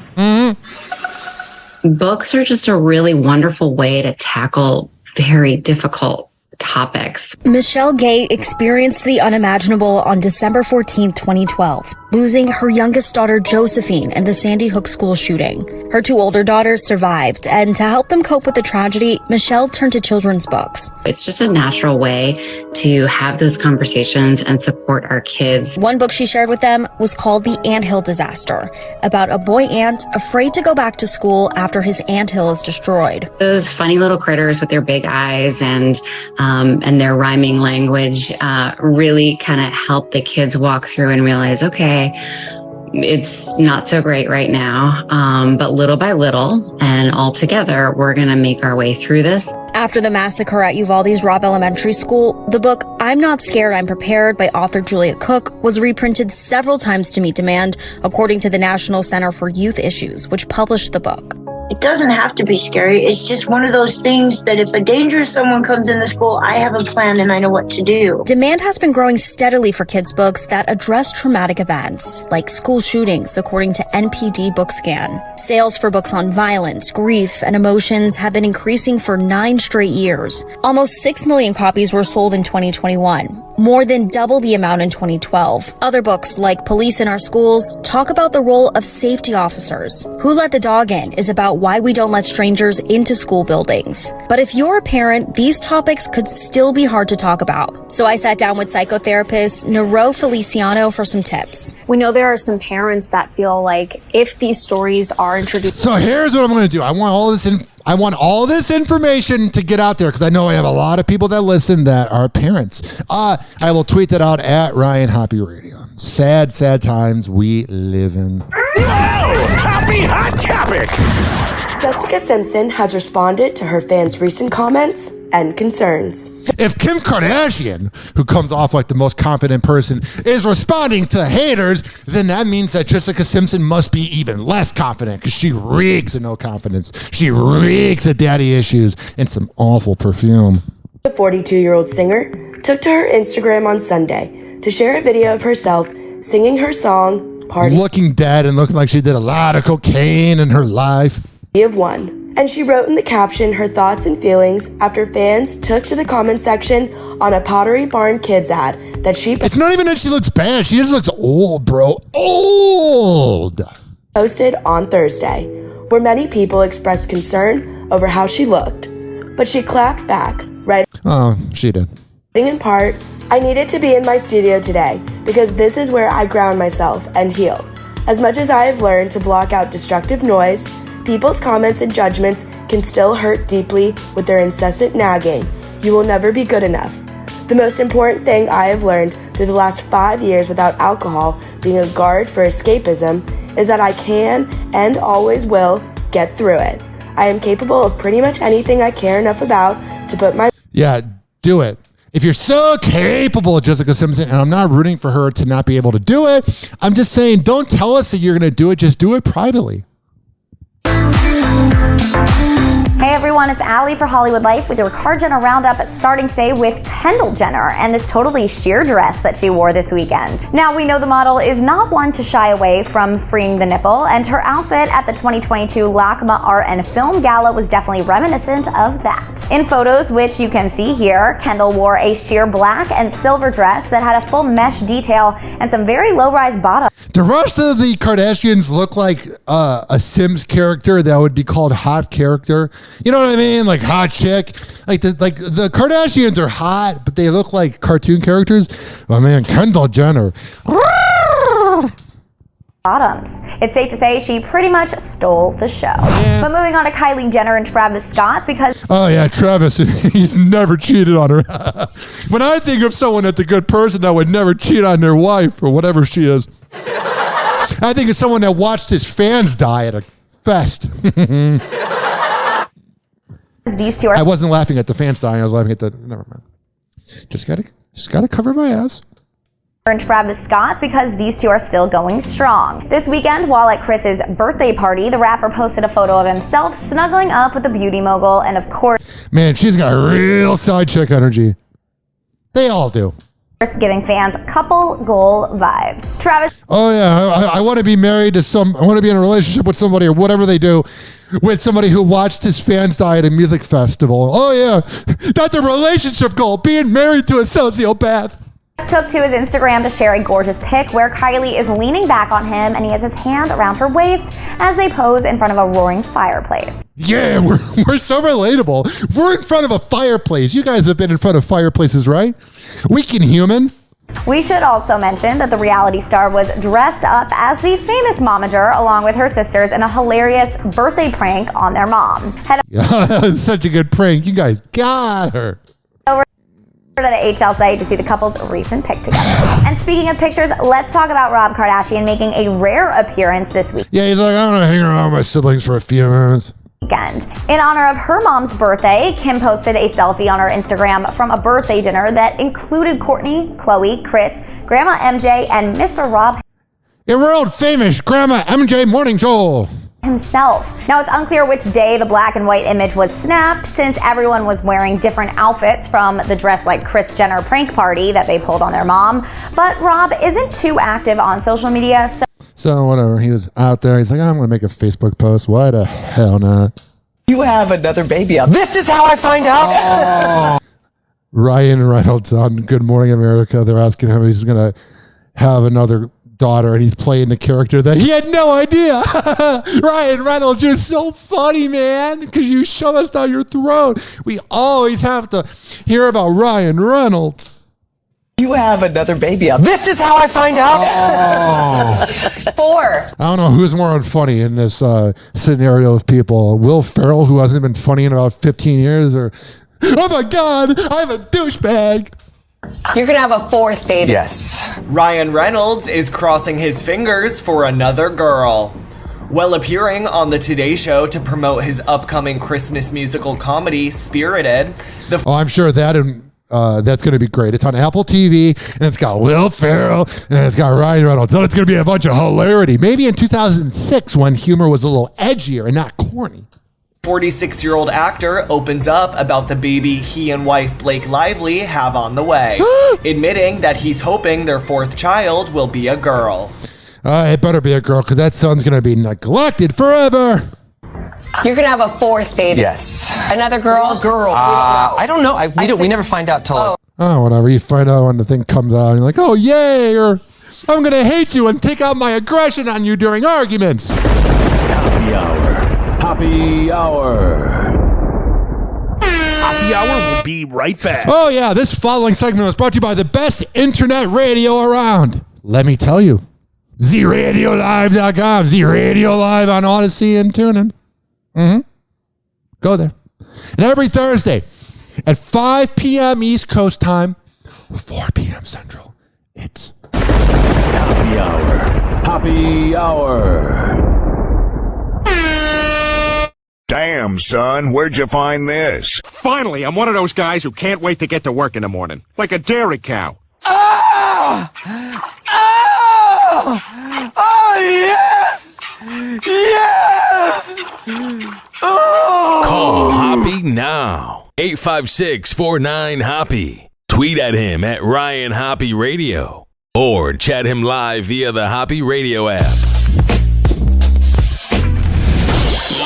Books are just a really wonderful way to tackle very difficult topics. Michelle Gay experienced the unimaginable on December 14, 2012, losing her youngest daughter Josephine in the Sandy Hook school shooting. Her 2 older daughters survived, and to help them cope with the tragedy, Michelle turned to children's books. It's just a natural way to have those conversations and support our kids. One book she shared with them was called The Anthill Disaster, about a boy ant afraid to go back to school after his anthill is destroyed. Those funny little critters with their big eyes and their rhyming language really kind of help the kids walk through and realize, okay, it's not so great right now, but little by little and all together, we're going to make our way through this. After the massacre at Uvalde's Robb Elementary School, the book I'm Not Scared, I'm Prepared by author Julia Cook was reprinted several times to meet demand, according to the National Center for Youth Issues, which published the book. It doesn't have to be scary. It's just one of those things that if a dangerous someone comes in the school, I have a plan and I know what to do. Demand has been growing steadily for kids' books that address traumatic events, like school shootings, according to NPD BookScan. Sales for books on violence, grief, and emotions have been increasing for 9 straight years. Almost 6 million copies were sold in 2021, more than double the amount in 2012. Other books, like Police in Our Schools, talk about the role of safety officers. Who Let the Dog In is about why we don't let strangers into school buildings. But if you're a parent, these topics could still be hard to talk about. So I sat down with psychotherapist Nero Feliciano for some tips. We know there are some parents that feel like if these stories are introduced... So here's what I'm going to do. I want all this information to get out there because I know I have a lot of people that listen that are parents. I will tweet that out at Ryan Hoppe Radio. Sad, sad times we live in. Happy Hot Topic! Jessica Simpson has responded to her fans' recent comments and concerns. If Kim Kardashian, who comes off like the most confident person, is responding to haters, then that means that Jessica Simpson must be even less confident because she reeks of no confidence. She reeks of daddy issues and some awful perfume. The 42-year-old singer took to her Instagram on Sunday to share a video of herself singing her song, Party looking dead and looking like she did a lot of cocaine in her life. Of One. And she wrote in the caption her thoughts and feelings after fans took to the comment section on a Pottery Barn Kids ad that she... It's not even that she looks bad. She just looks old, bro. Old! Posted on Thursday, where many people expressed concern over how she looked. But she clapped back, right? Oh, she did. In part, I needed to be in my studio today because this is where I ground myself and heal. As much as I have learned to block out destructive noise, people's comments and judgments can still hurt deeply with their incessant nagging. You will never be good enough. The most important thing I have learned through the last 5 years without alcohol being a guard for escapism is that I can and always will get through it. I am capable of pretty much anything I care enough about to put my... Yeah, do it. If you're so capable, Jessica Simpson, and I'm not rooting for her to not be able to do it, I'm just saying, don't tell us that you're going to do it. Just do it privately. Hey everyone, it's Allie for Hollywood Life with your Car Jenner Roundup, starting today with Kendall Jenner and this totally sheer dress that she wore this weekend. Now, we know the model is not one to shy away from freeing the nipple, and her outfit at the 2022 LACMA Art and Film Gala was definitely reminiscent of that. In photos, which you can see here, Kendall wore a sheer black and silver dress that had a full mesh detail and some very low-rise bottoms. The rest of the Kardashians look like a Sims character that would be called hot character. You know what I mean? Like hot chick. Like the Kardashians are hot, but they look like cartoon characters. Oh man, Kendall Jenner. Bottoms. It's safe to say she pretty much stole the show. Yeah. But moving on to Kylie Jenner and Travis Scott because... Oh yeah, Travis, he's never cheated on her. When I think of someone that's a good person that would never cheat on their wife or whatever she is, I think of someone that watched his fans die at a fest. These two are... I wasn't laughing at the fans dying. I was laughing at the... Never mind. Just gotta cover my ass. And Travis Scott because these two are still going strong. This weekend, while at Chris's birthday party, the rapper posted a photo of himself snuggling up with the beauty mogul, and of course... Man, she's got real side chick energy. They all do. Giving fans couple goal vibes. Travis... Oh yeah, I want to be married to I want to be in a relationship with somebody or whatever they do. With somebody who watched his fans die at a music festival. Oh yeah, that's a relationship goal, being married to a sociopath. Took to his Instagram to share a gorgeous pic where Kylie is leaning back on him and he has his hand around her waist as they pose in front of a roaring fireplace. Yeah, we're so relatable. We're in front of a fireplace. You guys have been in front of fireplaces, right? Weekend human. We should also mention that the reality star was dressed up as the famous momager along with her sisters in a hilarious birthday prank on their mom. That was such a good prank. You guys got her. Over to the HL site to see the couple's recent pic together. And speaking of pictures, let's talk about Rob Kardashian making a rare appearance this week. Yeah, he's like, I'm going to hang around with my siblings for a few minutes. Weekend. In honor of her mom's birthday, Kim posted a selfie on her Instagram from a birthday dinner that included Kourtney, Khloe, Kris, Grandma MJ, and Mr. Rob. Your world famous Grandma MJ morning show. Himself. Now it's unclear which day the black and white image was snapped since everyone was wearing different outfits from the Dress Like Kris Jenner prank party that they pulled on their mom. But Rob isn't too active on social media, so whatever, he was out there. He's like, I'm going to make a Facebook post. Why the hell not? You have another baby out. This is how I find out. Ryan Reynolds on Good Morning America. They're asking him if he's going to have another daughter, and he's playing the character that he had no idea. Ryan Reynolds, you're so funny, man, because you shove us down your throat. We always have to hear about Ryan Reynolds. You have another baby out. This is how I find out. 4. I don't know who's more unfunny in this scenario of people. Will Ferrell, who hasn't been funny in about 15 years, or, oh my God, I'm a douchebag. You're going to have a 4th baby. Yes. Ryan Reynolds is crossing his fingers for another girl. While appearing on the Today Show to promote his upcoming Christmas musical comedy, Spirited. I'm sure that's going to be great. It's on Apple TV, and it's got Will Ferrell, and it's got Ryan Reynolds. So it's going to be a bunch of hilarity. Maybe in 2006 when humor was a little edgier and not corny. 46-year-old actor opens up about the baby he and wife Blake Lively have on the way, admitting that he's hoping their 4th child will be a girl. It better be a girl, because that son's going to be neglected forever. You're going to have a 4th baby. Yes. Another girl? Girl. I don't know. We never find out till... Oh, whatever. You find out when the thing comes out, and you're like, oh, yay, or I'm going to hate you and take out my aggression on you during arguments. Happy Hour. Happy Hour. Happy Hoppe Hour will be right back. Oh, yeah, this following segment was brought to you by the best internet radio around. Let me tell you, zradiolive.com, Z-Radio Live on Odyssey and TuneIn. Go there. And every Thursday at 5 p.m. East Coast time, 4 p.m. Central, it's Hoppe Hour. Hoppe Hour. Damn, son, where'd you find this? Finally, I'm one of those guys who can't wait to get to work in the morning. Like a dairy cow. Oh! Oh! Oh, yes! Yes! Oh! Call Hoppe now. 856-49-HOPPE. Tweet at him at Ryan Hoppe Radio. Or chat him live via the Hoppe Radio app.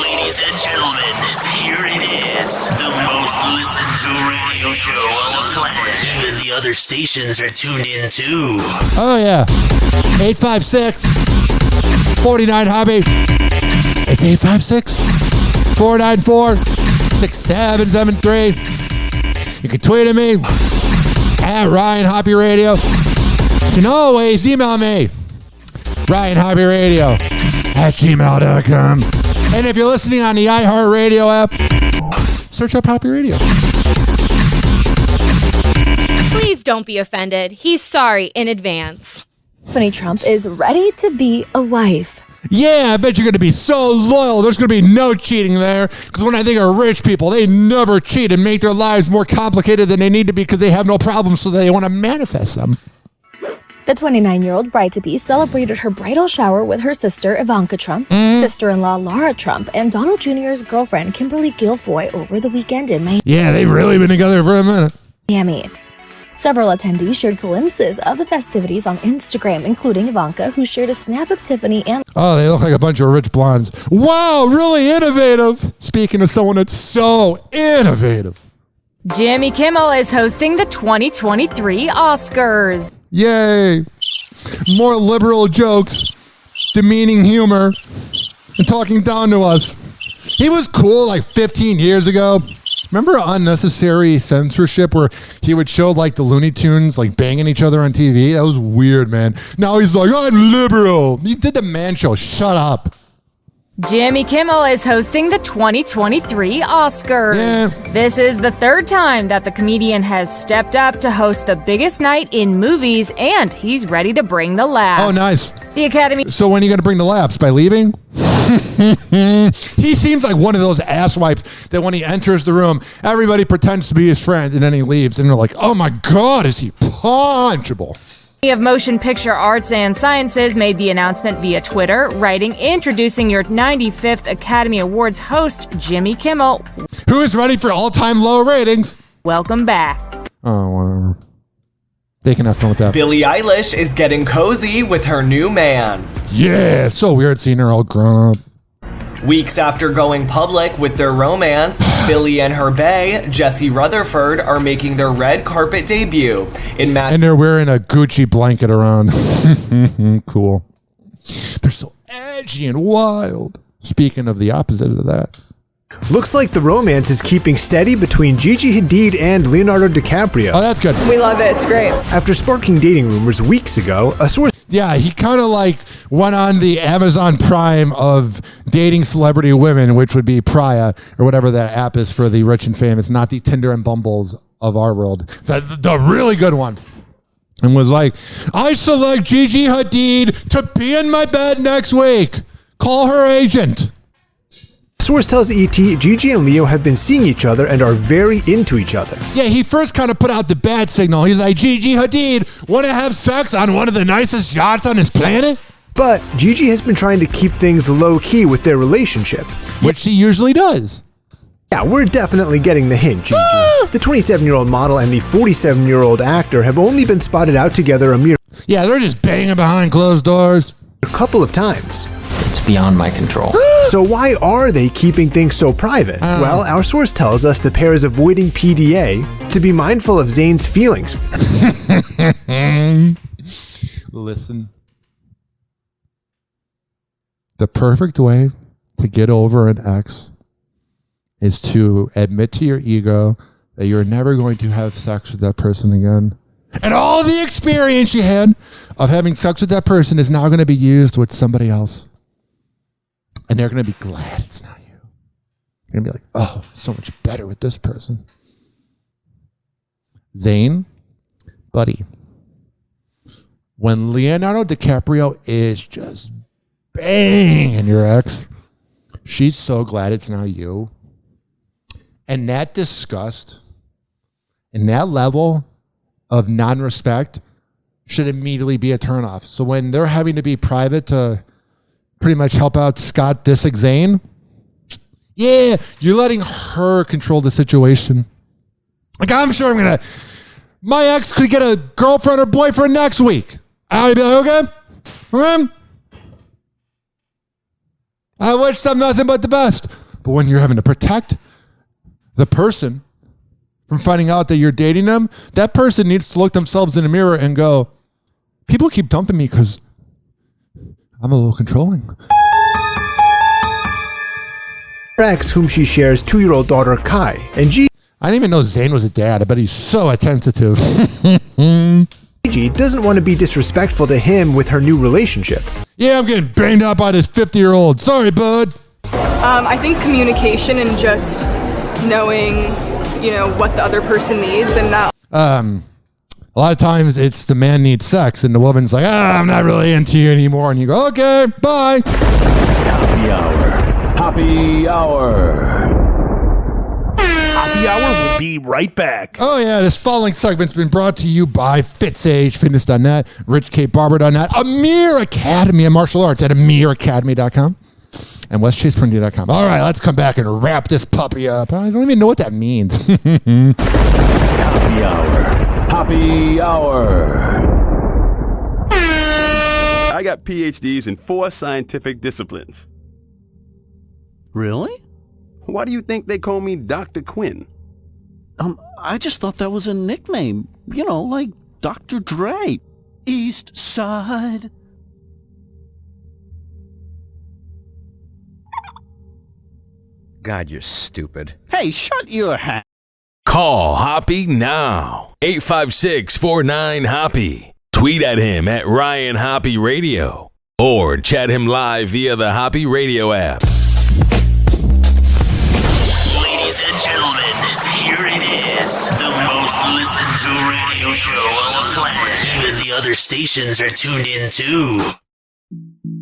Ladies and gentlemen, here it is. The most listened to radio show on the planet. Even the other stations are tuned in too. Oh, yeah. 856-49-HOPPE. It's 856-494-6773. You can tweet at me at Ryan Hoppe Radio. You can always email me, RyanHoppeRadio@gmail.com. And if you're listening on the iHeartRadio app, search up Hoppe Radio. Please don't be offended. He's sorry in advance. Tiffany Trump is ready to be a wife. Yeah, I bet you're going to be so loyal. There's going to be no cheating there. Because when I think of rich people, they never cheat and make their lives more complicated than they need to be because they have no problems, so they want to manifest them. The 29-year-old bride-to-be celebrated her bridal shower with her sister Ivanka Trump, sister-in-law Laura Trump, and Donald Jr.'s girlfriend Kimberly Guilfoyle over the weekend in Miami. Yeah, they've really been together for a minute. Several attendees shared glimpses of the festivities on Instagram, including Ivanka, who shared a snap of Tiffany and... Oh, they look like a bunch of rich blondes. Wow, really innovative. Speaking of someone that's so innovative. Jimmy Kimmel is hosting the 2023 Oscars. Yay. More liberal jokes, demeaning humor, and talking down to us. He was cool like 15 years ago. Remember Unnecessary Censorship where he would show like the Looney Tunes like banging each other on TV? That was weird, man. Now he's like, I'm liberal. You did the Man Show. Shut up. Jimmy Kimmel is hosting the 2023 Oscars. Yeah. This is the third time that the comedian has stepped up to host the biggest night in movies, and he's ready to bring the laughs. Oh, nice. The Academy... So when are you going to bring the laughs? By leaving? He seems like one of those asswipes that when he enters the room, everybody pretends to be his friend, and then he leaves, and they're like, oh my God, is he punchable? of Motion Picture Arts and Sciences made the announcement via Twitter, writing, introducing your 95th Academy Awards host, Jimmy Kimmel. Who is ready for all-time low ratings? Welcome back. Oh, whatever. They can have fun with that. Billie Eilish is getting cozy with her new man. Yeah, it's so weird seeing her all grown up. Weeks after going public with their romance, Billie and her bae, Jesse Rutherford, are making their red carpet debut. And they're wearing a Gucci blanket around. Cool. They're so edgy and wild. Speaking of the opposite of that. Looks like the romance is keeping steady between Gigi Hadid and Leonardo DiCaprio. Oh, that's good. We love it. It's great. After sparking dating rumors weeks ago, a source... Yeah, he kind of like went on the Amazon Prime of dating celebrity women, which would be Praya, or whatever that app is for the rich and famous, not the Tinder and Bumbles of our world. The really good one. And was like, I select Gigi Hadid to be in my bed next week. Call her agent. Source tells ET Gigi and Leo have been seeing each other and are very into each other. Yeah, he first kind of put out the bad signal. He's like, Gigi Hadid, want to have sex on one of the nicest yachts on this planet? But Gigi has been trying to keep things low-key with their relationship. Which she usually does. Yeah, we're definitely getting the hint, Gigi. The 27-year-old model and the 47-year-old actor have only been spotted out together a mere... Yeah, they're just banging behind closed doors. A couple of times. It's beyond my control. So why are they keeping things so private? Well, our source tells us the pair is avoiding PDA to be mindful of Zayn's feelings. Listen. The perfect way to get over an ex is to admit to your ego that you're never going to have sex with that person again. And all the experience you had of having sex with that person is now going to be used with somebody else. And they're going to be glad it's not you. You're going to be like, oh, so much better with this person. Zane, buddy, when Leonardo DiCaprio is just banging your ex, she's so glad it's not you. And that disgust and that level of non-respect should immediately be a turnoff. So when they're having to be private to pretty much help out Scott dissing Zane, yeah, you're letting her control the situation. Like, I'm sure my ex could get a girlfriend or boyfriend next week. I'd be like, okay. I wish them nothing but the best. But when you're having to protect the person from finding out that you're dating them, that person needs to look themselves in the mirror and go, people keep dumping me because I'm a little controlling. Ex, whom she shares 2-year-old daughter Kai, and I didn't even know Zane was a dad. I bet he's so attentive. Gigi doesn't want to be disrespectful to him with her new relationship. Yeah, I'm getting banged up by this 50-year-old. Sorry, bud. I think communication and just knowing, what the other person needs and not. A lot of times it's the man needs sex and the woman's like, I'm not really into you anymore. And you go, okay, bye. Happy Hour. Happy Hour. Happy Hour will be right back. Oh, yeah. This following segment's been brought to you by FitsAgeFitness.net, RichKBarber.net, Amir Academy of Martial Arts at AmirAcademy.com, and WestChasePrinting.com. All right, let's come back and wrap this puppy up. I don't even know what that means. Happy Hour. Happy Hour. I got PhDs in 4 scientific disciplines. Really? Why do you think they call me Dr. Quinn? I just thought that was a nickname. Like Dr. Dre. East Side. God, you're stupid. Hey, shut your hat. Call Hoppe now. 856-49-HOPPE. Tweet at him at Ryan Hoppe Radio. Or chat him live via the Hoppe Radio app. Ladies and gentlemen, here it is. The most listened to radio show on the planet. Even the other stations are tuned in too.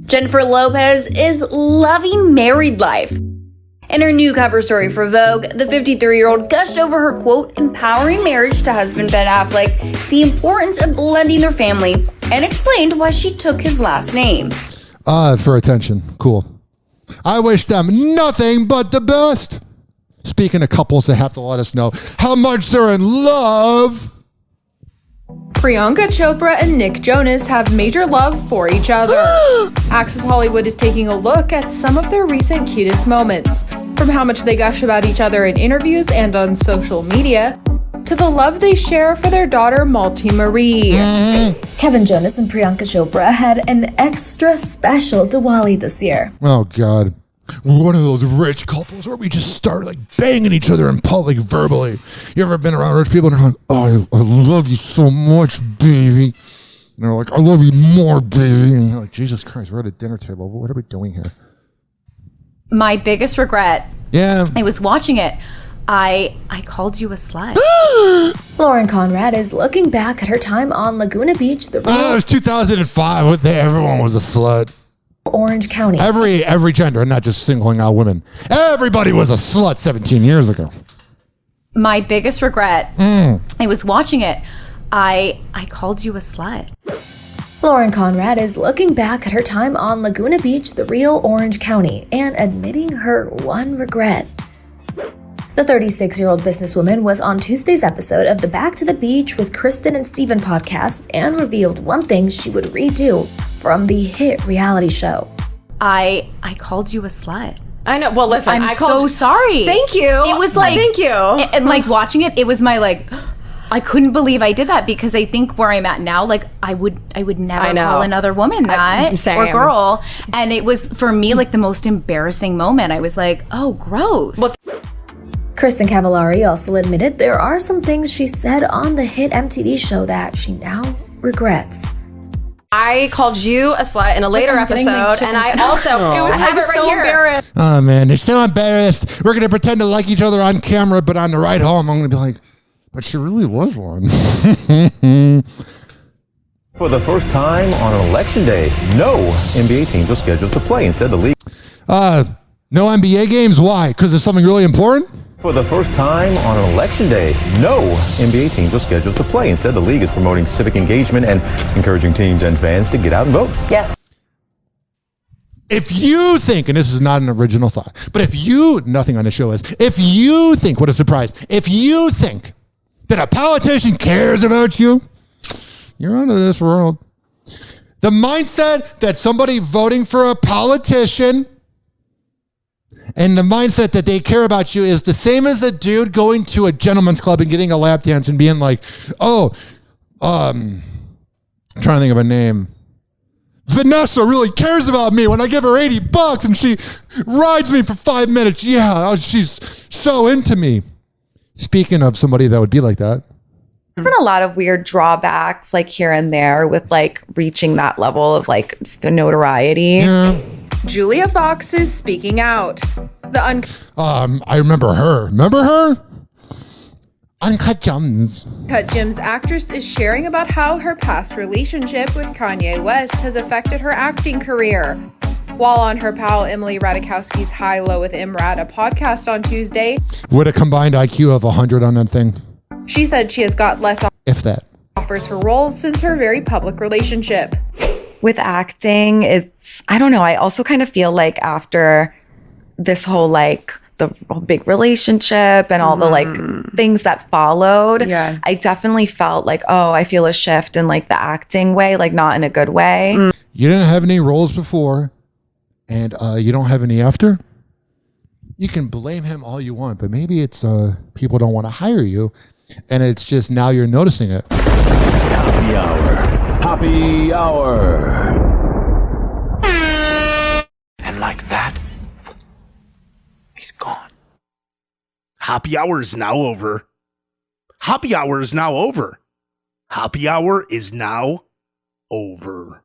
Jennifer Lopez is loving married life. In her new cover story for Vogue, the 53-year-old gushed over her, quote, empowering marriage to husband Ben Affleck, the importance of blending their family, and explained why she took his last name. For attention. Cool. I wish them nothing but the best. Speaking of couples that have to let us know how much they're in love. Priyanka Chopra and Nick Jonas have major love for each other. Access Hollywood is taking a look at some of their recent cutest moments, from how much they gush about each other in interviews and on social media, to the love they share for their daughter Malti Marie. Kevin Jonas and Priyanka Chopra had an extra special Diwali this year. Oh, God. We're one of those rich couples where we just start like banging each other in public verbally. You ever been around rich people and they're like, oh, I love you so much, baby. And they're like, I love you more, baby. And you're like, Jesus Christ, we're at a dinner table. What are we doing here? My biggest regret. Yeah. I was watching it. I called you a slut. Lauren Conrad is looking back at her time on Laguna Beach. It was 2005. Everyone was a slut. Orange County. Every gender, not just singling out women. Everybody was a slut 17 years ago. My biggest regret. I was watching it. I called you a slut. Lauren Conrad is looking back at her time on Laguna Beach, the real Orange County, and admitting her one regret. The 36-year-old businesswoman was on Tuesday's episode of the Back to the Beach with Kristen and Steven podcast and revealed one thing she would redo from the hit reality show. I called you a slut. I know. Well, listen, I'm so sorry. Thank you. It was like, thank you. And like watching it, it was my like, I couldn't believe I did that, because I think where I'm at now, like I would never tell another woman that or girl. And it was for me like the most embarrassing moment. I was like, oh, gross. Well, Kristen Cavallari also admitted there are some things she said on the hit MTV show that she now regrets. I called you a slut in a later episode, and I also I have it right here. Oh man, they're so embarrassed. We're gonna pretend to like each other on camera, but on the ride home, I'm gonna be like, but she really was one. For the first time on an election day, no NBA teams are scheduled to play. Instead, the league. No NBA games. Why? Because it's something really important. For the first time on an election day, no NBA teams are scheduled to play. Instead, the league is promoting civic engagement and encouraging teams and fans to get out and vote. Yes. If you think, and this is not an original thought, but if you, nothing on the show is, if you think, what a surprise, if you think that a politician cares about you, you're out of this world. The mindset that somebody voting for a politician and the mindset that they care about you is the same as a dude going to a gentleman's club and getting a lap dance and being like, I'm trying to think of a name. Vanessa really cares about me when I give her $80 and she rides me for 5 minutes. Yeah, she's so into me. Speaking of somebody that would be like that. There's been a lot of weird drawbacks like here and there with like reaching that level of like the notoriety. Yeah. Julia Fox is speaking out. I remember her. Remember her? Uncut Gems. Uncut Gems actress is sharing about how her past relationship with Kanye West has affected her acting career. While on her pal Emily Ratajkowski's High Low with Imrad, a podcast on Tuesday, with a combined IQ of 100 on that thing. She said she has got less if that offers for roles since her very public relationship. With acting, I don't know. I also kind of feel like after this whole like the big relationship and all the like things that followed, I definitely felt like, I feel a shift in like the acting way, like not in a good way. You didn't have any roles before and you don't have any after. You can blame him all you want, but maybe it's people don't want to hire you and it's just now you're noticing it. Happy Hour. Happy Hour. And like that, he's gone. Happy Hour is now over. Happy Hour is now over. Happy Hour is now over.